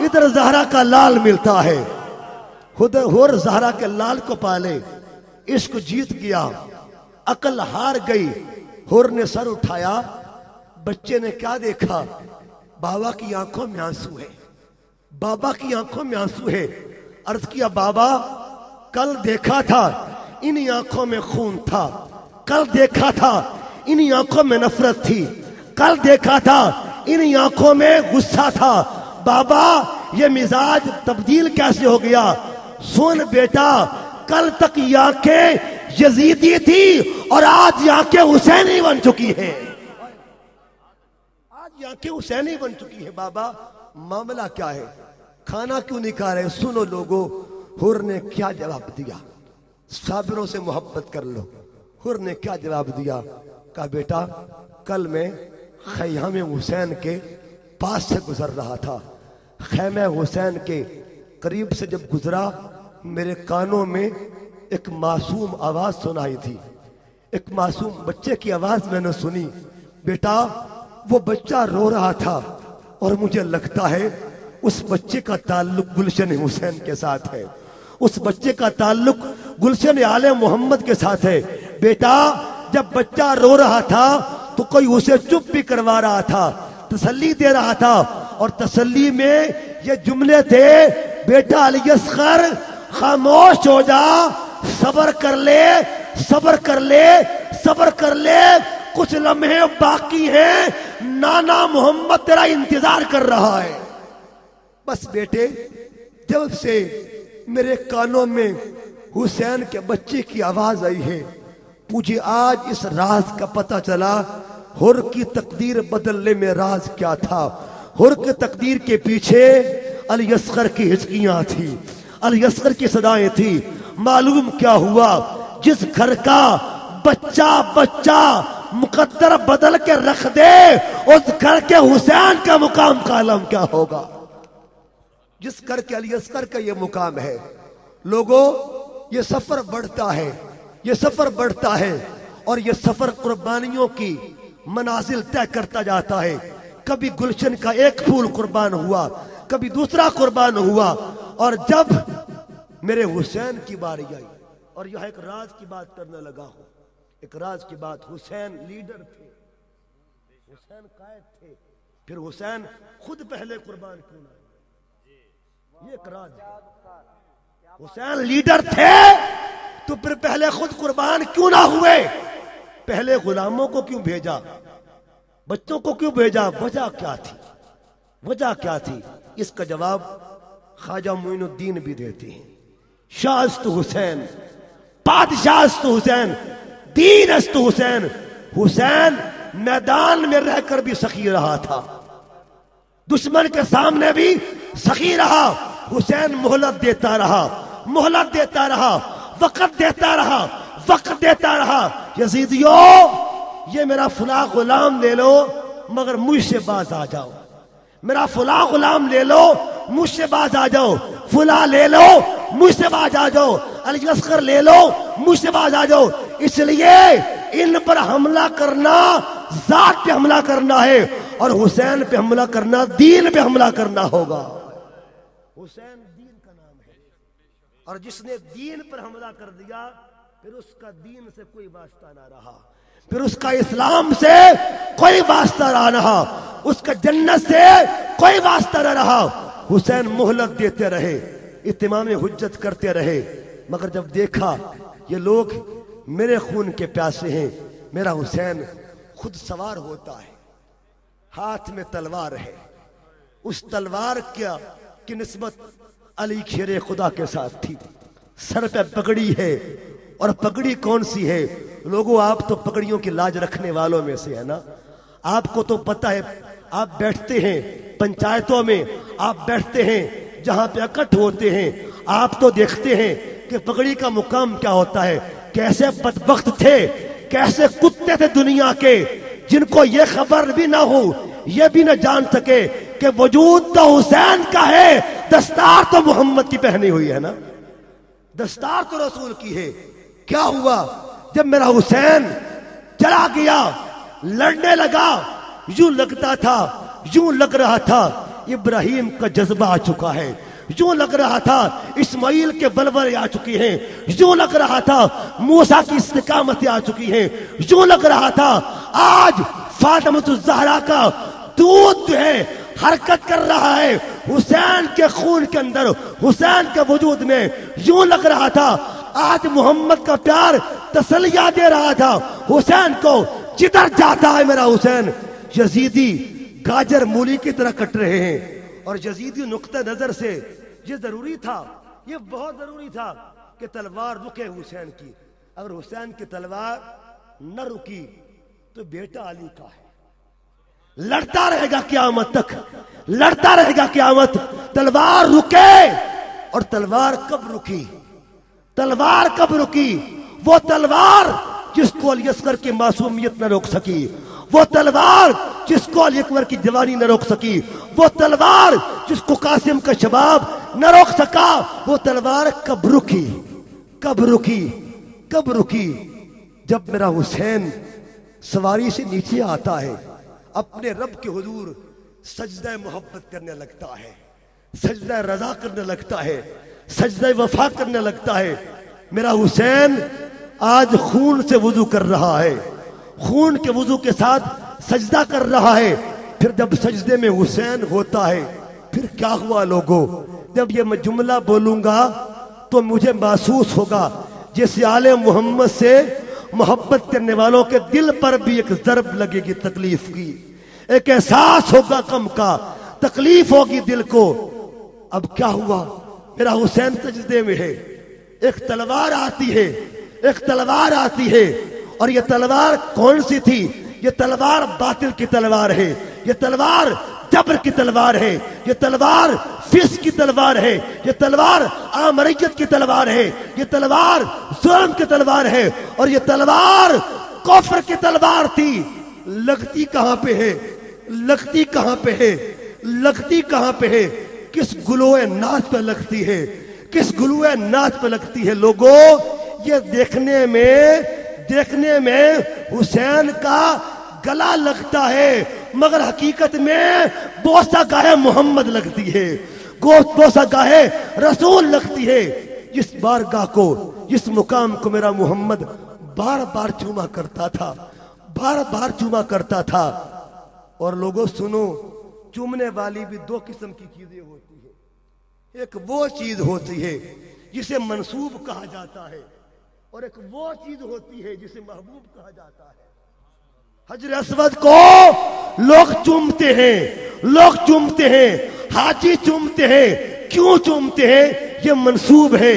ادھر زہرا کا لال ملتا ہے. ہور زہرا کے لال کو پالے، عشق جیت گیا، عقل ہار گئی. ہور نے سر اٹھایا، بچے نے کیا دیکھا؟ بابا کی آنکھوں میں آنسو ہے، بابا کی آنکھوں میں آنسو ہے. عرض کیا بابا کل دیکھا تھا انہی آنکھوں میں خون تھا، کل دیکھا تھا انہی آنکھوں میں نفرت تھی، کل دیکھا تھا انہی آنکھوں میں غصہ تھا. بابا یہ مزاج تبدیل کیسے ہو گیا؟ سن بیٹا، کل تک یہ آنکھیں یزیدی تھی اور آج یہ آنکھیں حسینی بن چکی ہیں، آج یہ آنکھیں حسینی بن چکی ہیں. بابا معاملہ کیا ہے؟ کھانا کیوں نہیں کھا رہے؟ سنو لوگو، حور نے کیا جواب دیا؟ صابروں سے محبت کر لو. حور نے کیا جواب دیا؟ کہا بیٹا کل میں خیام حسین کے پاس سے گزر رہا تھا، خیمہ حسین کے قریب سے جب گزرا میرے کانوں میں ایک معصوم آواز سنائی تھی، ایک معصوم بچے کی آواز میں نے سنی. بیٹا وہ بچہ رو رہا تھا اور مجھے لگتا ہے اس بچے کا تعلق گلشن حسین کے ساتھ ہے، اس بچے کا تعلق گلشن آل محمد کے ساتھ ہے. بیٹا جب بچہ رو رہا تھا تو کوئی اسے چپ بھی کروا رہا تھا، تسلی دے رہا تھا، اور تسلی میں یہ جملے تھے، بیٹا علی اصغر خاموش ہو جا، صبر کر لے، صبر کر لے، صبر کر لے، کچھ لمحے باقی ہیں، نانا محمد تیرا انتظار کر رہا ہے. بس بیٹے جب سے میرے کانوں میں حسین کے بچے کی آواز آئی ہے، مجھے آج اس راز کا پتہ چلا حر کی تقدیر بدلنے میں راز کیا تھا. حر کی تقدیر کے پیچھے علی اصغر کی ہچکیاں تھی، علی اصغر کی صدائیں تھی. معلوم کیا ہوا؟ جس گھر کا بچہ مقدر بدل کے رکھ دے، اس گھر کے حسین کا مقام کا عالم کیا ہوگا؟ جس گھر کے علی اصغر کا یہ مقام ہے. لوگوں یہ سفر بڑھتا ہے، یہ سفر بڑھتا ہے، اور یہ سفر قربانیوں کی منازل طے کرتا جاتا ہے. کبھی گلشن کا ایک پھول قربان ہوا، کبھی دوسرا قربان ہوا، اور جب میرے حسین کی باری آئی، اور یہاں ایک راز کی بات کرنے لگا ہوں، ایک راز کی بات. حسین لیڈر تھے، حسین قائد تھے، پھر حسین خود پہلے قربان کیوں نہ؟ یہ ایک راز ہے. حسین لیڈر تھے تو پھر پہلے خود قربان کیوں نہ ہوئے؟ پہلے غلاموں کو کیوں بھیجا؟ بچوں کو کیوں بھیجا؟ وجہ کیا تھی؟ وجہ کیا تھی؟ اس کا جواب خواجہ معین الدین بھی دیتے ہیں. شاہ است حسین، بادشاہ است حسین، دین است حسین. حسین میدان میں رہ کر بھی سخی رہا تھا، دشمن کے سامنے بھی سخی رہا. حسین مہلت دیتا رہا، مہلت دیتا رہا، وقت دیتا رہا، وقت دیتا رہا. یزیدیوں یہ میرا فلاں غلام لے لو مگر مجھ سے باز آ جاؤ، میرا فلاں غلام لے لو مجھ سے باز آ جاؤ، فلاں لے لو مجھ سے باز آ جاؤ، علی اصغر لے لو مجھ سے باز آ جاؤ. اس لیے ان پر حملہ کرنا ذات پہ حملہ کرنا ہے، اور حسین پہ حملہ کرنا دین پہ حملہ کرنا ہوگا. حسین دین کا نام ہے، اور جس نے دین پر حملہ کر دیا پھر اس کا دین سے کوئی واسطہ نہ رہا، پھر اس کا اسلام سے کوئی واسطہ نہ رہا، اس کا جنت سے کوئی واسطہ نہ رہا. حسین مہلت دیتے رہے، اتمام حجت کرتے رہے، مگر جب دیکھا یہ لوگ میرے خون کے پیاسے ہیں، میرا حسین خود سوار ہوتا ہے، ہاتھ میں تلوار ہے، اس تلوار کی نسبت علی کھیرے خدا کے ساتھ تھی. سر پہ پگڑی ہے، اور پگڑی کون سی ہے؟ لوگوں آپ تو پگڑیوں کی لاج رکھنے والوں میں سے ہے نا. آپ کو تو پتہ ہے، آپ بیٹھتے ہیں پنچایتوں میں، آپ بیٹھتے ہیں جہاں پہ اکٹھ ہوتے ہیں، آپ تو دیکھتے ہیں کہ پگڑی کا مقام کیا ہوتا ہے. کیسے بدبخت تھے، کیسے کتے تھے دنیا کے، جن کو یہ خبر بھی نہ ہو، یہ بھی نہ جان سکے کہ وجود تو حسین کا ہے، دستار تو محمد کی پہنی ہوئی ہے نا، دستار تو رسول کی ہے. کیا ہوا جب میرا حسین چلا گیا، لڑنے لگا، یوں لگتا تھا، یوں لگ رہا تھا ابراہیم کا جذبہ آ چکا ہے، یوں لگ رہا تھا اسماعیل کے بلبلے آ چکی ہیں، یوں لگ رہا تھا موسیٰ کی استقامتیں آ چکی ہیں، یوں لگ رہا تھا آج فاطمۃ الزہرا کا دودھ جو ہے حرکت کر رہا ہے حسین کے خون کے اندر، حسین کے وجود میں، یوں لگ رہا تھا آج محمد کا پیار تسلیہ دے رہا تھا حسین کو، جدھر جاتا ہے میرا حسین یزیدی گاجر مولی کی طرح کٹ رہے ہیں۔ اور یزیدی نقطہ نظر سے یہ ضروری تھا، یہ بہت ضروری تھا کہ تلوار رکے حسین کی، اگر حسین کی تلوار نہ رکی تو بیٹا علی کا ہے، لڑتا رہے گا قیامت تک، لڑتا رہے گا قیامت، تلوار رکے۔ اور تلوار کب رکی؟ تلوار کب رکی؟ وہ تلوار جس کو علی اصغر کی معصومیت نہ روک سکی، وہ تلوار جس کو علی اکبر کی جوانی نہ روک سکی، وہ تلوار جس کو قاسم کا شباب نہ روک سکا، وہ تلوار کب رکی؟ کب رکی؟ کب رکی؟ جب میرا حسین سواری سے نیچے آتا ہے، اپنے رب کے حضور سجدہ محبت کرنے لگتا ہے، سجدہ رضا کرنے لگتا ہے، سجدہ وفا کرنے لگتا ہے۔ میرا حسین آج خون سے وضو کر رہا ہے، خون کے وضو کے ساتھ سجدہ کر رہا ہے۔ پھر جب سجدے میں حسین ہوتا ہے پھر کیا ہوا لوگوں؟ جب یہ میں جملہ بولوں گا تو مجھے محسوس ہوگا جیسے آل محمد سے محبت کرنے والوں کے دل پر بھی ایک ضرب لگے گی تکلیف کی، ایک احساس ہوگا غم کا، تکلیف ہوگی دل کو۔ اب کیا ہوا؟ میرا حسین سجدے میں ہے، ایک تلوار آتی ہے، ایک تلوار آتی ہے، اور یہ تلوار کون سی تھی؟ یہ تلوار باطل کی تلوار ہے، یہ تلوار جبر کی تلوار ہے، یہ تلوار فسق کی تلوار ہے، یہ تلوار آمریت کی تلوار ہے، یہ تلوار ظلم کی تلوار ہے، اور یہ تلوار کفر کی تلوار تھی۔ لگتی کہاں پہ ہے؟ لگتی کہاں پہ ہے؟ لگتی کہاں پہ ہے؟ کس گلوئے ناچ پہ لگتی ہے؟ کس گلوئے ناچ پہ لگتی ہے لوگوں؟ یہ دیکھنے میں حسین کا گلا لگتا ہے، مگر حقیقت میں بوسہ گاہے محمد لگتی ہے، بوسہ گاہے رسول لگتی ہے۔ جس بارگاہ کو، جس مقام کو میرا محمد بار بار چوما کرتا تھا، بار بار چوما کرتا تھا۔ اور لوگوں سنو، چومنے والی بھی دو قسم کی چیزیں ہوتی ہیں، ایک وہ چیز ہوتی ہے جسے منسوب کہا جاتا ہے، اور ایک وہ چیز ہوتی ہے جسے محبوب کہا جاتا ہے۔ حجر اسود کو لوگ چومتے ہیں، لوگ چومتے ہیں، حاجی چومتے ہیں، کیوں چومتے ہیں؟ یہ منسوب ہے،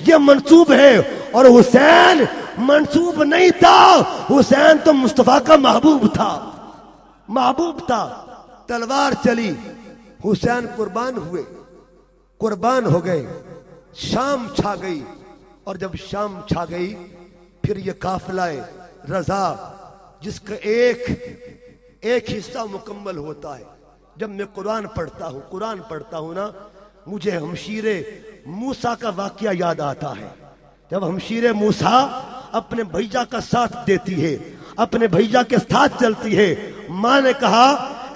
یہ منسوب ہے۔ اور حسین منسوب نہیں تھا، حسین تو مصطفیٰ کا محبوب تھا، محبوب تھا۔ تلوار چلی، حسین قربان ہوئے، قربان ہو گئے، شام چھا گئی۔ اور جب شام چھا گئی پھر یہ قافلہ رضا جس کا ایک حصہ مکمل ہوتا ہے۔ جب میں قرآن پڑھتا ہوں نا، مجھے ہمشیر موسیٰ کا واقعہ یاد آتا ہے۔ جب ہمشیر موسیٰ اپنے بھیجا کا ساتھ دیتی ہے، اپنے بھیجا کے ساتھ چلتی ہے، ماں نے کہا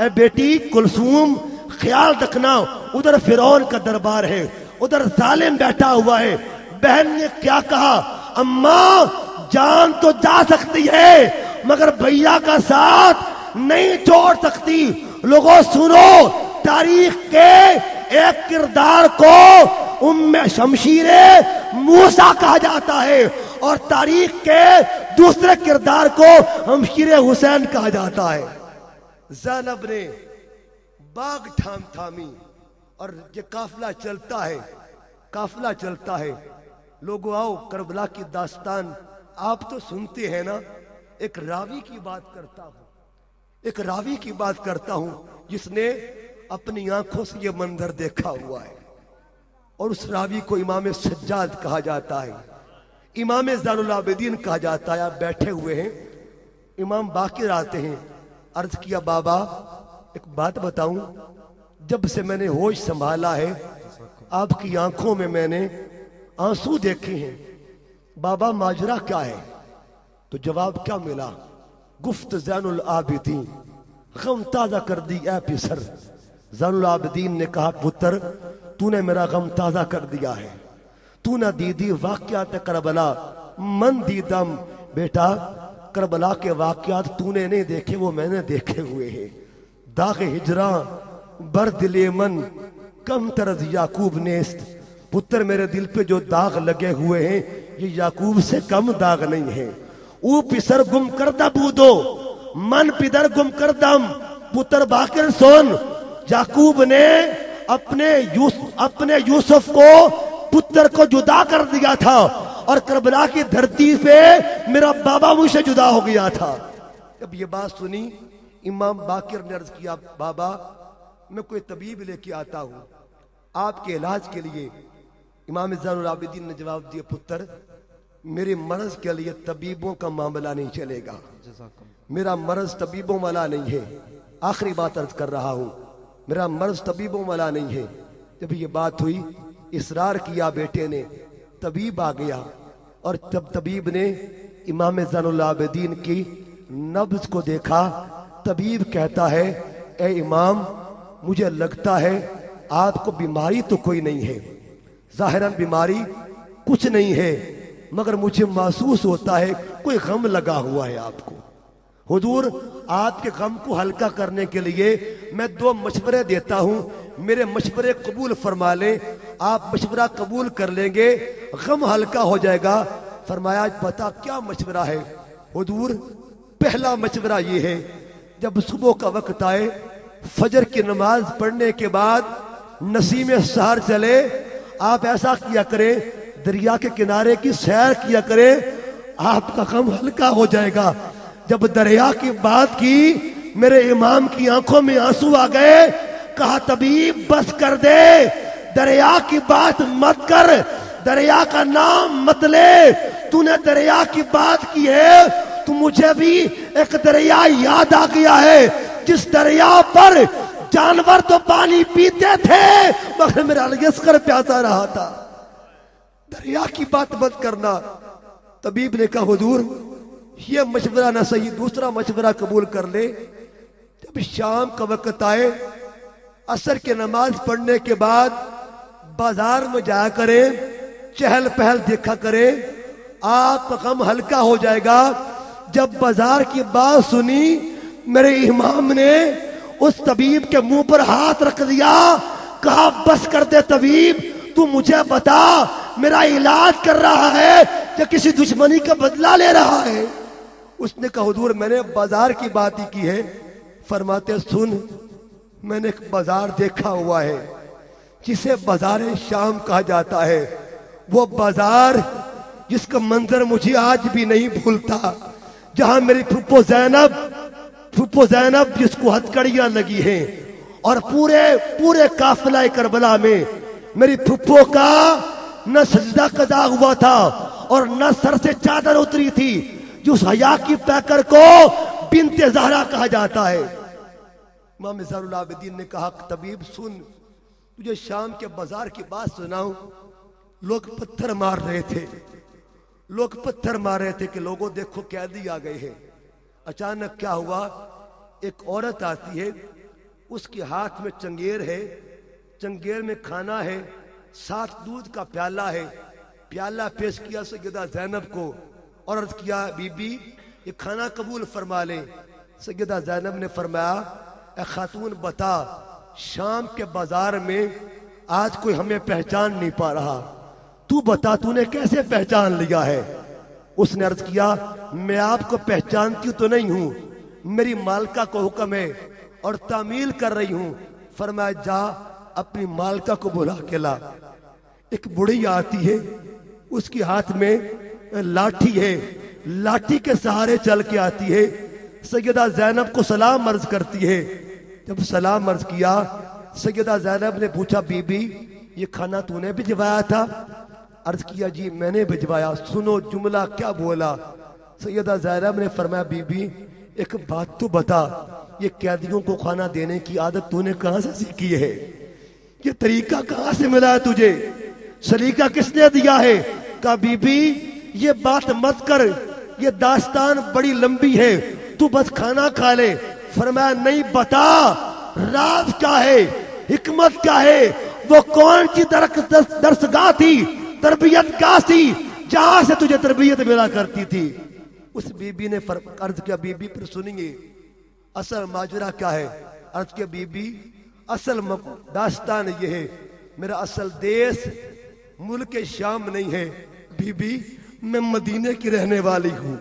اے بیٹی کلثوم خیال رکھنا، ادھر فرعون کا دربار ہے، ادھر ظالم بیٹھا ہوا ہے۔ بہن نے کیا کہا؟ اماں جان تو جا سکتی ہے مگر بھیا کا ساتھ نہیں چھوڑ سکتی۔ لوگوں سنو، تاریخ کے ایک کردار کو شمشیر موسیٰ کہا جاتا ہے، اور تاریخ کے دوسرے کردار کو شمشیر حسین کہا جاتا ہے۔ زینب نے باغ تھامی، اور یہ قافلہ چلتا ہے، قافلہ چلتا ہے۔ لوگوں آؤ کربلا کی داستان آپ تو سنتے ہیں نا۔ ایک راوی کی بات کرتا ہوں، ایک راوی کی بات کرتا ہوں جس نے اپنی آنکھوں سے یہ منظر دیکھا ہوا ہے، اور اس راوی کو امام سجاد کہا جاتا ہے، امام زین العابدین کہا جاتا ہے۔ آپ بیٹھے ہوئے ہیں، امام باقر آتے ہیں۔ عرض کیا بابا ایک بات بتاؤں، جب سے میں نے ہوش سنبھالا ہے آپ کی آنکھوں میں نے آنسو دیکھے ہیں، بابا ماجرا کیا ہے؟ تو جواب کیا ملا؟ گفت زین العابدین غم تازہ کر دی اے پسر، زین العابدین نے کہا پتر تو نے میرا غم تازہ کر دیا ہے، تو نہ دیدی واقعات کربلا من دیدم، بیٹا کربلا کے واقعات تو نے نہیں دیکھے، وہ میں نے دیکھے ہوئے ہیں۔ داغ ہجراں بر دل من کم طرز یعقوب نیست، پتر میرے دل پہ جو داغ لگے ہوئے ہیں یہ یعقوب سے کم داغ نہیں ہے۔ او پسر گم کردہ بودو من پدر گم کردم، پتر باقر سن، یعقوب نے اپنے یوسف کو پتر کو جدا کر دیا تھا، اور کربلا کی دھرتی پہ میرا بابا مجھ سے جدا ہو گیا تھا۔ جب یہ بات سنی امام باقر نے عرض کیا بابا میں کوئی طبیب لے کے آتا ہوں آپ کے علاج کے لیے۔ امام زین العابدین نے جواب دیا پتر میرے مرض کے لیے طبیبوں کا معاملہ نہیں چلے گا، میرا مرض طبیبوں والا نہیں ہے، آخری بات عرض کر رہا ہوں، میرا مرض طبیبوں والا نہیں ہے۔ جب یہ بات ہوئی اصرار کیا بیٹے نے، طبیب آ گیا، اور جب طبیب نے امام زین العابدین کی نبض کو دیکھا، طبیب کہتا ہے اے امام مجھے لگتا ہے آپ کو بیماری تو کوئی نہیں ہے، ظاہراً بیماری کچھ نہیں ہے، مگر مجھے محسوس ہوتا ہے کوئی غم لگا ہوا ہے آپ کو۔ حضور آپ کے غم کو ہلکا کرنے کے لیے میں 2 مشورے دیتا ہوں، میرے مشورے قبول فرما لیں، آپ مشورہ قبول کر لیں گے غم ہلکا ہو جائے گا۔ فرمایا پتا کیا مشورہ ہے؟ حضور پہلا مشورہ یہ ہے جب صبح کا وقت آئے فجر کی نماز پڑھنے کے بعد نسیم سحر چلے آپ ایسا کیا کریں دریا کے کنارے کی سیر کیا کریں، آپ کا غم ہلکا ہو جائے گا۔ جب دریا کی بات کی میرے امام کی آنکھوں میں آنسو آ گئے، کہا طبیب بس کر دے، دریا کی بات مت کر، دریا کا نام مت لے، تو نے دریا کی بات کی ہے تو مجھے بھی ایک دریا یاد آ گیا ہے جس دریا پر جانور تو پانی پیتے تھے مگر میرا یسکر پیاسا رہا تھا، دریا کی بات مت کرنا۔ طبیب نے کہا حضور یہ مشورہ نہ صحیح، دوسرا مشورہ قبول کر لے۔ جب شام کا وقت آئے عصر کی نماز پڑھنے کے بعد بازار میں جایا کریں، چہل پہل دیکھا کریں، آپ کا غم ہلکا ہو جائے گا۔ جب بازار کی بات سنی میرے امام نے اس طبیب کے منہ پر ہاتھ رکھ دیا، کہا بس کر دے طبیب، تو مجھے بتا میرا علاج کر رہا ہے یا کسی دشمنی کا بدلہ لے رہا ہے؟ اس نے کہا حضور میں نے بازار کی بات ہی کی ہے۔ فرماتے سن میں نے ایک بازار دیکھا ہوا ہے جسے بازار شام کہا جاتا ہے، وہ بازار جس کا منظر مجھے آج بھی نہیں بھولتا، جہاں میری پھپھو زینب جس کو ہتھکڑیاں لگی ہیں، اور پورے قافلہ کربلا میں میری پھپھو کا نہ سجدہ قضا ہوا تھا اور نہ سر سے چادر اتری تھی، جس حیا کی پیکر کو بنت زہرا کہا جاتا ہے۔ امام زین العابدین نے کہا طبیب سن تجھے شام کے بازار کی بات سناؤں، لوگ پتھر مار رہے تھے کہ لوگوں دیکھو قیدی آ گئے ہیں۔ اچانک کیا ہوا، ایک عورت آتی ہے، اس کے ہاتھ میں چنگیر ہے، چنگیر میں کھانا ہے، ساتھ دودھ کا پیالہ ہے، پیالہ پیش کیا سیدہ زینب کو اور عرض کیا بی بی یہ کھانا قبول فرما لیں۔ سیدہ زینب نے فرمایا اے خاتون بتا شام کے بازار میں آج کوئی ہمیں پہچان نہیں پا رہا، تو بتا تو نے کیسے پہچان لیا ہے؟ اس نے عرض کیا میں آپ کو پہچانتی تو نہیں ہوں، میری مالکہ کو حکم ہے اور تعمیل کر رہی ہوں۔ فرمایا جا اپنی مالکہ کو بلا کے لا۔ ایک بڑھی آتی ہے، اس کے ہاتھ میں لاٹھی ہے، لاٹھی کے سہارے چل کے آتی ہے، سیدہ زینب کو سلام عرض کرتی ہے۔ جب سلام عرض کیا سیدہ زینب نے پوچھا بی بی یہ کھانا تو نے بھجوایا تھا؟ عرض کیا جی میں نے بھجوایا۔ سنو جملہ کیا بولا۔ سیدہ زینب نے فرمایا بی بی ایک بات تو بتا، یہ قیدیوں کو کھانا دینے کی عادت تو نے کہاں سے سیکھی ہے؟ یہ طریقہ کہاں سے ملا ہے تجھے؟ سلیقہ کس نے دیا ہے؟ کہا بی بی یہ بات مت کر، یہ داستان بڑی لمبی ہے، تو بس کھانا کھا لے۔ فرمایا نہیں بتا راز کیا ہے؟ حکمت کیا ہے، وہ کون سی درسگاہ تھی، تربیت گاہ تھی جہاں سے تجھے تربیت ملا کرتی تھی؟ اس بی بی نے عرض کیا بی بی پھر سنیے اصل ماجرا کیا ہے؟ عرض کیا بی بی اصل داستان یہ ہے، میرا اصل دیس ملک شام نہیں ہے بی بی، میں مدینے کی رہنے والی ہوں،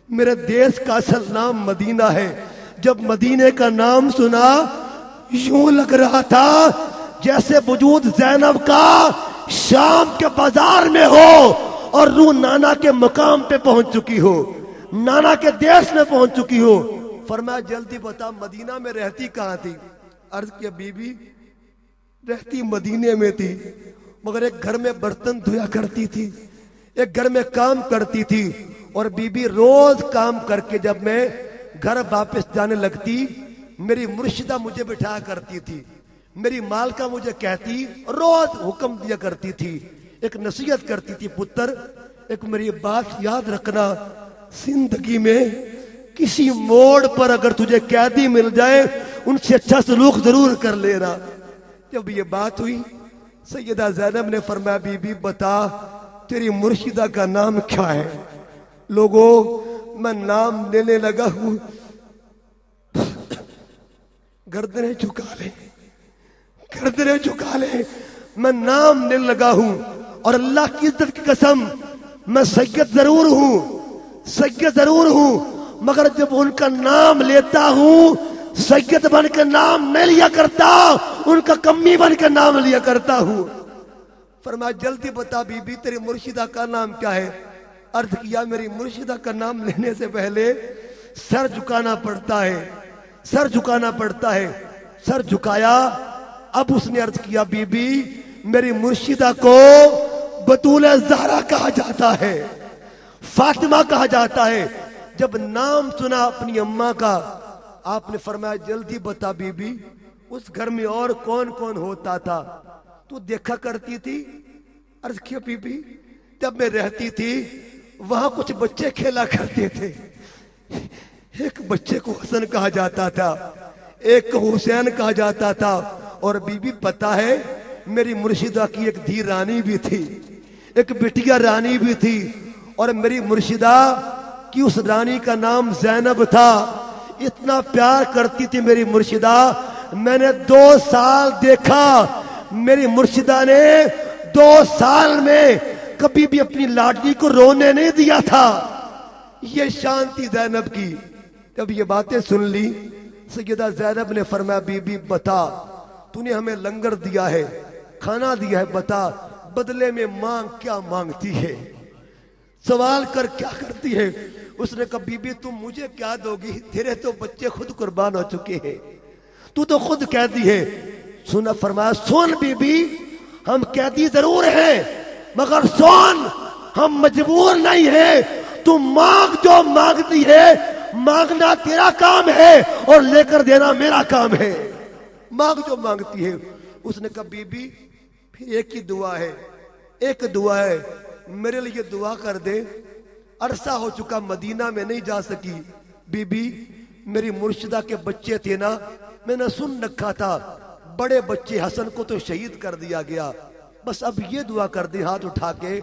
میرے دیس کا اصل نام مدینہ ہے۔ جب مدینے کا نام سنا یوں لگ رہا تھا جیسے وجود زینب کا شام کے بازار میں ہو اور روح نانا کے مقام پہ پہنچ چکی ہو، نانا کے دیش میں پہنچ چکی ہو۔ فرمایا جلدی بتا مدینہ میں رہتی کہاں تھی؟ عرض کیا بی بی رہتی مدینے میں تھی، مگر ایک گھر میں برتن دھویا کرتی تھی، ایک گھر میں کام کرتی تھی، اور بی بی روز کام کر کے جب میں گھر واپس جانے لگتی میری مرشدہ مجھے بٹھایا کرتی تھی، میری مالکہ مجھے کہتی، روز حکم دیا کرتی تھی، ایک نصیحت کرتی تھی، پتر ایک میری بات یاد رکھنا، زندگی میں کسی موڑ پر اگر تجھے قیدی مل جائے ان سے اچھا سلوک ضرور کر لینا۔ جب یہ بات ہوئی سیدہ زینب نے فرمایا بی بی بتا تیری مرشدہ کا نام کیا ہے؟ لوگوں میں نام لینے لگا ہوں، گردنیں جھکا لیں، گردنیں جھکا لیں، میں نام لینے لگا ہوں، اور اللہ کی عزت کی قسم میں سید ضرور ہوں، سید ضرور ہوں، مگر جب ان کا نام لیتا ہوں سید بن کے نام نہیں لیا کرتا، ان کا کمی بن کے نام لیا کرتا ہوں۔ فرمایا جلدی بتا بی بی تیری مرشدہ کا نام کیا ہے؟ عرض کیا میری مرشدہ کا نام لینے سے پہلے سر جھکانا پڑتا ہے، سر جھکانا پڑتا ہے۔ سر جھکایا، اب اس نے عرض کیا بی بی میری مرشدہ کو بطول زہرا کہا جاتا ہے، فاطمہ کہا جاتا ہے۔ جب نام سنا اپنی اماں کا آپ نے فرمایا جلدی بتا بی بی اس گھر میں اور کون کون ہوتا تھا تو دیکھا کرتی تھی؟ عرض کیا بی بی جب میں رہتی تھی وہاں کچھ بچے کھیلا کرتے تھے، ایک بچے کو حسن کہا جاتا تھا، ایک کو حسین کہا جاتا تھا، اور بی بی پتا ہے میری مرشدہ کی ایک دھی رانی بھی تھی، ایک بٹیا رانی بھی تھی، اور میری مرشدہ کی اس رانی کا نام زینب تھا۔ اتنا پیار کرتی تھی میری مرشدہ، میں نے 2 سال دیکھا میری مرشدہ نے 2 سال میں کبھی بھی اپنی لاڈلی کو رونے نہیں دیا تھا۔ یہ شان تھی زینب کی۔ جب یہ باتیں سن لی سیدہ زینب نے فرمایا بی بی بتا تو نے ہمیں لنگر دیا ہے، کھانا دیا ہے، بتا بدلے میں مانگ کیا مانگتی ہے، سوال کر کیا کرتی ہے؟ اس نے کہا بی بی تم مجھے کیا دو گی، تیرے تو بچے خود قربان ہو چکے ہیں، تو خود قیدی ہے۔ سنا فرمایا سن بی بی ہم قیدی ضرور ہیں مگر سن ہم مجبور نہیں ہیں، تم مانگ جو مانگتی ہے، مانگنا تیرا کام ہے اور لے کر دینا میرا کام ہے، مانگ جو مانگتی ہے۔ اس نے کہا بی بی پھر ایک ہی دعا ہے، ایک دعا ہے، میرے لیے دعا کر دے، عرصہ ہو چکا مدینہ میں نہیں جا سکی۔ بی بی میری مرشدہ کے بچے تھے نا، میں نے سن رکھا تھا بڑے بچے حسن کو تو شہید کر دیا گیا، بس اب یہ دعا کر دے ہاتھ اٹھا کے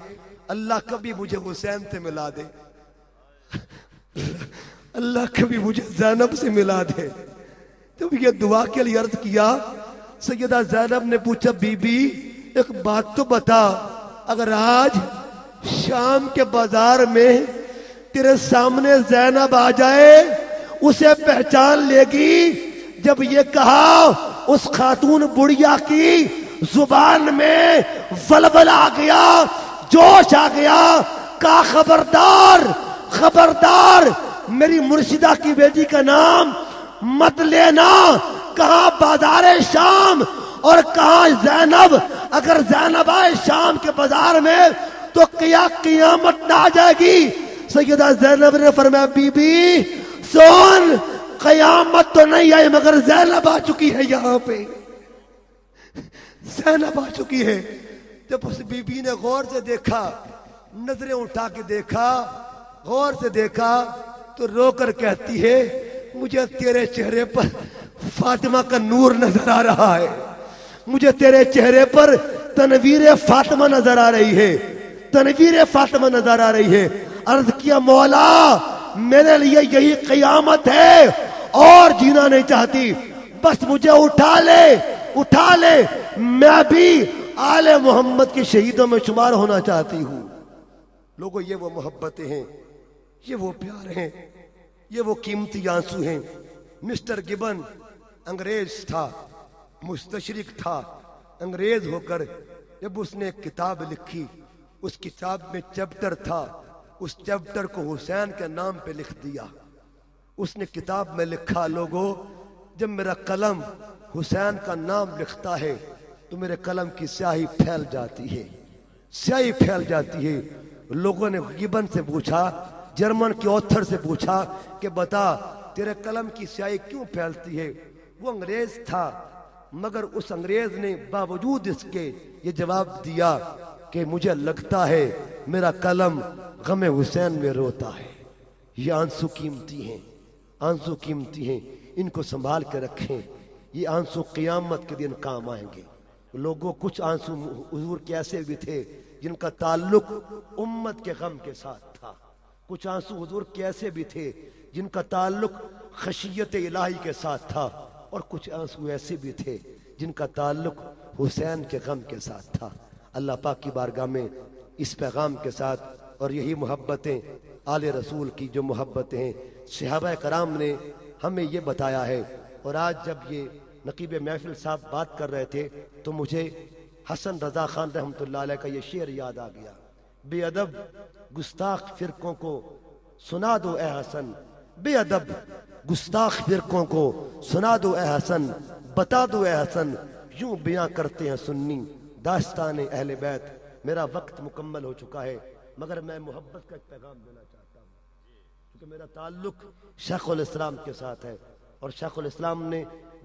اللہ کبھی مجھے حسین سے ملا دے، اللہ کبھی مجھے زینب سے ملا دے۔ جب یہ دعا کے لیے عرض کیا سیدہ زینب نے پوچھا بی بی ایک بات تو بتا، اگر آج شام کے بازار میں تیرے سامنے زینب آ جائے اسے پہچان لے گی؟ جب یہ کہا اس خاتون بڑھیا کی زبان میں ولول آ گیا، جوش آ گیا، کہا خبردار خبردار میری مرشدہ کی بیٹی کا نام مت لینا، کہاں بازار شام اور کہاں زینب، اگر زینب آئے شام کے بازار میں تو کیا قیامت نہ آ جائے گی؟ سیدہ زینب نے فرمایا بی بی سن قیامت تو نہیں آئی مگر زینب آ چکی ہے، یہاں پہ زینب آ چکی ہے۔ جب اس بی بی نے غور سے دیکھا، نظریں اٹھا کے دیکھا، غور سے دیکھا تو رو کر کہتی ہے مجھے تیرے چہرے پر فاطمہ کا نور نظر آ رہا ہے، مجھے تیرے چہرے پر تنویر فاطمہ نظر آ رہی ہے، تنویر فاطمہ نظر آ رہی ہے۔ عرض کیا مولا میرے لیے یہی قیامت ہے اور جینا نہیں چاہتی، بس مجھے اٹھا لے اٹھا لے، میں بھی آل محمد کے شہیدوں میں شمار ہونا چاہتی ہوں۔ لوگوں یہ وہ محبتیں ہیں، یہ وہ پیار ہیں، یہ وہ قیمتی آنسو ہیں۔ مسٹر گبن انگریز تھا، مستشرق تھا، انگریز ہو کر جب اس نے ایک کتاب لکھی، اس کتاب میں چیپٹر تھا، اس چیپٹر کو حسین کے نام پہ لکھ دیا۔ اس نے کتاب میں لکھا لوگوں جب میرا قلم حسین کا نام لکھتا ہے تو میرے قلم کی سیاہی پھیل جاتی ہے، سیاہی پھیل جاتی ہے۔ لوگوں نے گبن سے پوچھا، جرمن کے آتھر سے پوچھا کہ بتا تیرے قلم کی سیاہی کیوں پھیلتی ہے؟ وہ انگریز تھا، مگر اس انگریز نے باوجود اس کے یہ جواب دیا کہ مجھے لگتا ہے میرا قلم غم حسین میں روتا ہے۔ یہ آنسو قیمتی ہیں، آنسو قیمتی ہیں، ان کو سنبھال کے رکھیں، یہ آنسو قیامت کے دن کام آئیں گے۔ لوگوں کچھ آنسو حضور کے ایسے بھی تھے جن کا تعلق امت کے غم کے ساتھ تھا، کچھ آنسو حضور کے ایسے بھی تھے جن کا تعلق خشیت الہی کے ساتھ تھا، اور کچھ آنسو ایسے بھی تھے جن کا تعلق حسین کے غم کے ساتھ تھا۔ اللہ پاک کی بارگاہ میں اس پیغام کے ساتھ، اور یہی محبتیں آل رسول کی جو محبتیں ہیں، صحابہ کرام نے ہمیں یہ بتایا ہے۔ اور آج جب یہ نقیب محفل صاحب بات کر رہے تھے تو مجھے حسن رضا خان رحمۃ اللہ علیہ کا یہ شعر یاد آ گیا، بے ادب گستاخ فرقوں کو سنا دو اے حسن، بے ادب گستاخ فرقوں کو سنا دو اے حسن، بتا دو اے حسن، یوں بیاں کرتے ہیں سنی داستان اہل بیت۔ میرا وقت مکمل ہو چکا ہے، مگر میں محبت کا ایک پیغام دینا چاہتا ہوں، کیونکہ میرا تعلق شیخ الاسلام کے ساتھ ہے، اور شیخ الاسلام نے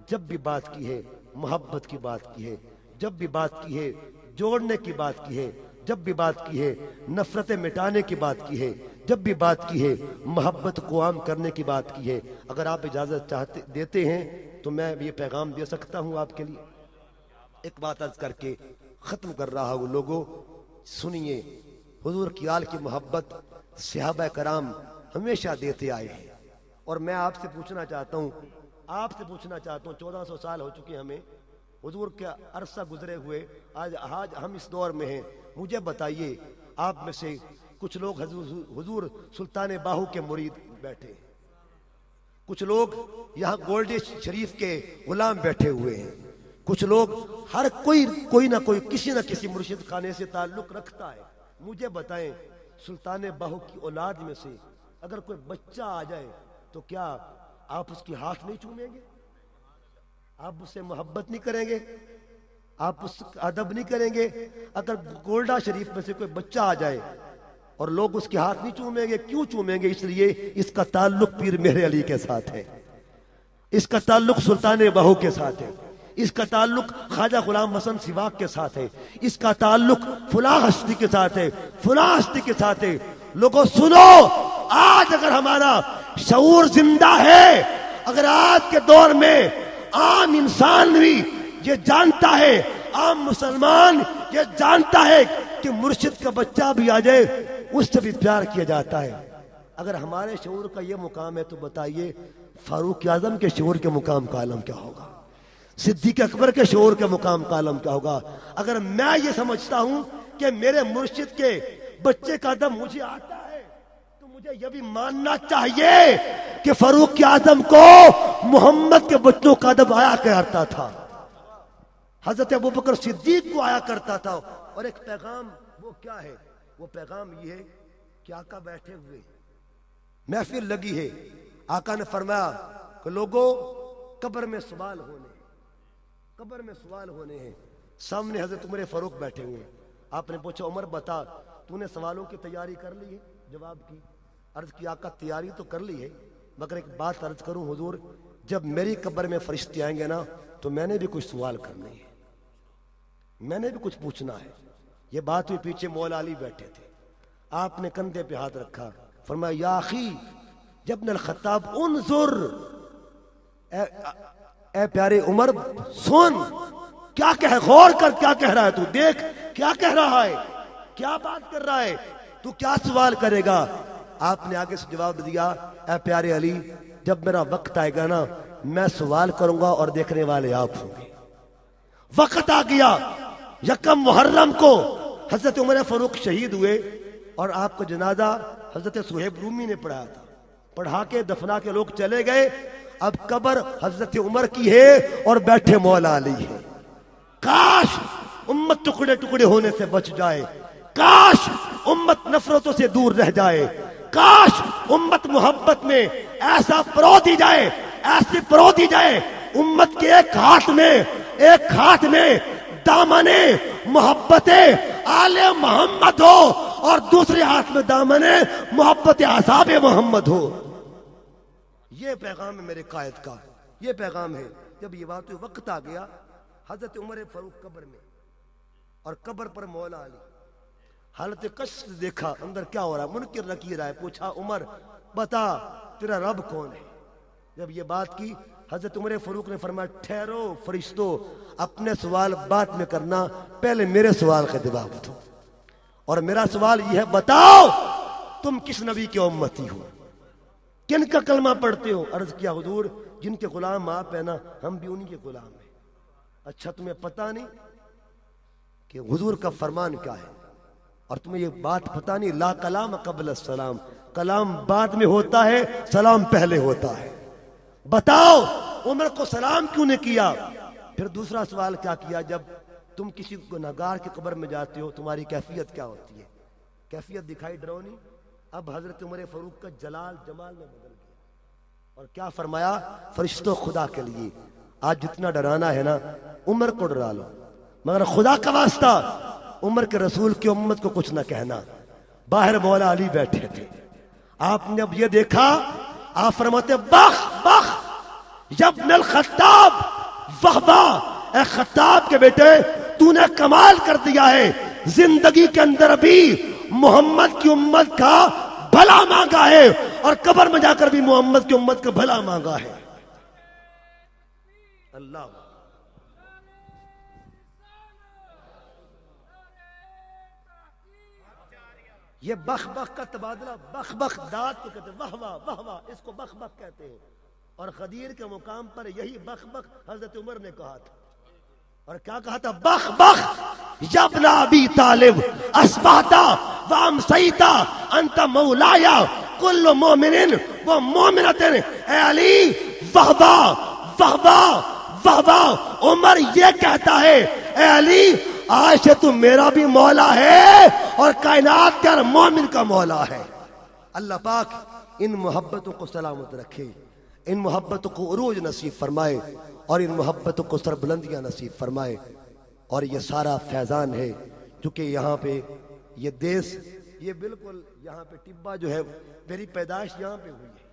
جب بھی بات کی ہے محبت کی بات کی ہے، جب بھی بات کی ہے جوڑنے کی بات کی ہے، جب بھی بات کی ہے نفرتیں مٹانے کی بات کی ہے، جب بھی بات کی ہے محبت کو عام کرنے کی بات کی ہے۔ اگر آپ اجازت دیتے ہیں تو میں یہ پیغام دے سکتا ہوں آپ کے لیے۔ ایک بات عرض کر کے ختم کر رہا ہوں، لوگوں سنیے، حضور کی آل کی محبت صحابہ کرام ہمیشہ دیتے آئے ہیں، اور میں آپ سے پوچھنا چاہتا ہوں 1400 سال ہو چکے ہمیں، حضور کا عرصہ گزرے ہوئے، آج ہم اس دور میں ہیں۔ مجھے بتائیے آپ میں سے کچھ لوگ حضور سلطان باہو کے مرید بیٹھے، کچھ لوگ یہاں گولڈی شریف کے غلام بیٹھے ہوئے ہیں، کچھ لوگ ہر کوئی نہ کوئی کسی نہ کسی مرشد خانے سے تعلق رکھتا ہے۔ مجھے بتائیں سلطان باہو کی اولاد میں سے اگر کوئی بچہ آ جائے تو کیا آپ اس کی ہاتھ نہیں چومیں گے؟ آپ اس سے محبت نہیں کریں گے؟ آپ اس کا ادب نہیں کریں گے؟ اگر گولڈا شریف میں سے کوئی بچہ آ جائے اور لوگ اس کے ہاتھ نہیں چومیں گے، کیوں چومیں گے؟ اس لیے اس کا تعلق پیر مہر علی کے ساتھ ہے، اس کا تعلق سلطان باہو کے ساتھ ہے، اس کا تعلق خواجہ غلام حسن سواگ کے ساتھ ہے، اس کا تعلق فلاں ہستی کے ساتھ ہے، فلاں ہستی کے ساتھ ہے۔ لوگوں سنو، آج اگر ہمارا شعور زندہ ہے، اگر آج کے دور میں عام انسان بھی یہ جانتا ہے، عام مسلمان یہ جانتا ہے کہ مرشد کا بچہ بھی آ جائے اس سے بھی پیار کیا جاتا ہے، اگر ہمارے شعور کا یہ مقام ہے تو بتائیے فاروق اعظم کے شعور کے مقام کا عالم کیا ہوگا، صدیق اکبر کے شعور کے مقام کا عالم کیا ہوگا؟ اگر میں یہ سمجھتا ہوں کہ میرے مرشد کے بچے کا ادب مجھے آتا ہے تو مجھے یہ بھی ماننا چاہیے کہ فاروق اعظم کو محمد کے بچوں کا ادب آیا کرتا تھا، حضرت ابوبکر صدیق کو آیا کرتا تھا۔ اور ایک پیغام وہ کیا ہے؟ وہ پیغام یہ ہے کہ آقا بیٹھے ہوئے محفل لگی ہے، آقا نے فرمایا کہ لوگوں قبر میں سوال ہونے ہیں، سامنے حضرت عمر فاروق بیٹھے ہوئے ہیں۔ آپ نے پوچھا عمر بتا تو نے سوالوں کی تیاری کر لی ہے؟ جواب کی، عرض کی آقا تیاری تو کر لی ہے، مگر ایک بات عرض کروں حضور، جب میری قبر میں فرشتے آئیں گے نا تو میں نے بھی کچھ سوال کرنے ہیں، میں نے بھی کچھ پوچھنا ہے۔ یہ بات ہوئی، پیچھے مولا علی بیٹھے تھے، آپ نے کندھے پہ ہاتھ رکھا، فرمایا یا اخی ابن الخطاب انظر، اے پیارے عمر سن، کیا کہہ غور کر کیا کہہ رہا ہے تو دیکھ کیا کہہ رہا ہے کیا بات کر رہا ہے تو کیا سوال کرے گا آپ نے آگے سے جواب دیا اے پیارے علی جب میرا وقت آئے گا نا میں سوال کروں گا اور دیکھنے والے آپ ہوں گے وقت آ گیا یکم محرم کو حضرت عمر فاروق شہید ہوئے اور آپ کا جنازہ حضرت صہیب رومی نے پڑھایا تھا پڑھا کے دفنا کے لوگ چلے گئے اب قبر حضرت عمر کی ہے اور بیٹھے مولا علی ہے کاش امت ٹکڑے ٹکڑے ہونے سے بچ جائے کاش امت نفرتوں سے دور رہ جائے کاش امت محبت میں ایسا پرو دی جائے ایسی پرو دی جائے امت کے ایک ہاتھ میں دامن محبت آل محمد ہو اور دوسرے ہاتھ میں دامن محبت اصحاب محمد ہو یہ پیغام ہے میرے قائد کا یہ پیغام ہے جب یہ بات وقت آ گیا حضرت عمر فاروق قبر میں اور قبر پر مولا علی حالت کشف دیکھا اندر کیا ہو رہا منکر نکیر آئے پوچھا عمر بتا تیرا رب کون ہے جب یہ بات کی حضرت عمر فاروق نے فرمایا ٹھہرو فرشتو اپنے سوال بعد میں کرنا پہلے میرے سوال کا جواب دو اور میرا سوال یہ ہے بتاؤ تم کس نبی کی امتی ہو کن کا کلمہ پڑھتے ہو عرض کیا حضور جن کے غلام آپ ہیں نا ہم بھی انہی کے غلام ہیں اچھا تمہیں پتہ نہیں کہ حضور کا فرمان کیا ہے اور تمہیں یہ بات پتہ نہیں لا کلام قبل السلام کلام بعد میں ہوتا ہے سلام پہلے ہوتا ہے بتاؤ عمر کو سلام کیوں نے کیا پھر دوسرا سوال کیا کیا جب تم کسی گنہگار کی قبر میں جاتے ہو تمہاری کیفیت کیا ہوتی ہے کیفیت دکھائی ڈرونی اب حضرت عمر فاروق کا جلال جمال میں بدل گیا اور کیا فرمایا فرشتوں خدا کے لیے آج جتنا ڈرانا ہے نا عمر کو ڈرا لو مگر خدا کا واسطہ عمر کے رسول کی امت کو کچھ نہ کہنا باہر مولا علی بیٹھے تھے آپ نے اب یہ دیکھا آپ فرماتے بخ بخ یبن الخطاب واہ واہ اے خطاب کے بیٹے تو نے کمال کر دیا ہے زندگی کے اندر بھی محمد کی امت کا بھلا مانگا ہے اور قبر میں جا کر بھی محمد کی امت کا بھلا مانگا ہے اللہ یہ بخ بخ کا تبادلہ بخ بخ داد کو کہتے ہیں واہ واہ واہ واہ اس کو بخ بخ کہتے ہیں اور غدیر کے مقام پر یہی بخ بخ حضرت عمر نے کہا تھا اور کیا کہا تھا بخ بخ یبن ابی طالب اصبحتا وامسیتا انت مولایا کل مومن و مومنۃ اے علی واہ واہ واہ واہ واہ واہ عمر یہ کہتا ہے اے علی آج سے تو میرا بھی مولا ہے اور کائنات کا مومن کا مولا ہے اللہ پاک ان محبتوں کو سلامت رکھے ان محبتوں کو عروج نصیب فرمائے اور ان محبتوں کو سربلندیاں نصیب فرمائے اور یہ سارا فیضان ہے چونکہ یہاں پہ یہ دیس یہ بالکل یہاں پہ ٹبا جو ہے میری پیدائش یہاں پہ ہوئی ہے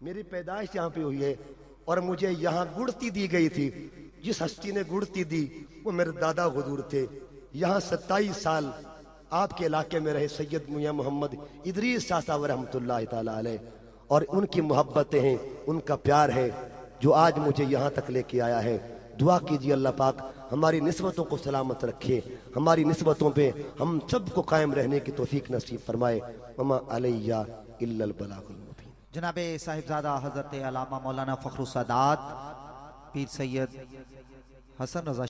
میری پیدائش یہاں پہ ہوئی ہے اور مجھے یہاں گڑتی دی گئی تھی جس ہستی نے گڑتی دی وہ میرے دادا حضور تھے یہاں 27 سال آپ کے علاقے میں رہے سید میاں محمد ادریس شاہ صاحب رحمۃ اللہ تعالیٰ علیہ اور ان کی محبتیں ہیں ان کا پیار ہے جو آج مجھے یہاں تک لے کے آیا ہے دعا کیجیے اللہ پاک ہماری نسبتوں کو سلامت رکھے ہماری نسبتوں پہ ہم سب کو قائم رہنے کی توفیق نصیب فرمائے وما علیہ الا البلاغ المبین جناب صاحبزادہ حضرت علامہ مولانا فخر السادات پیر سید حسن رضا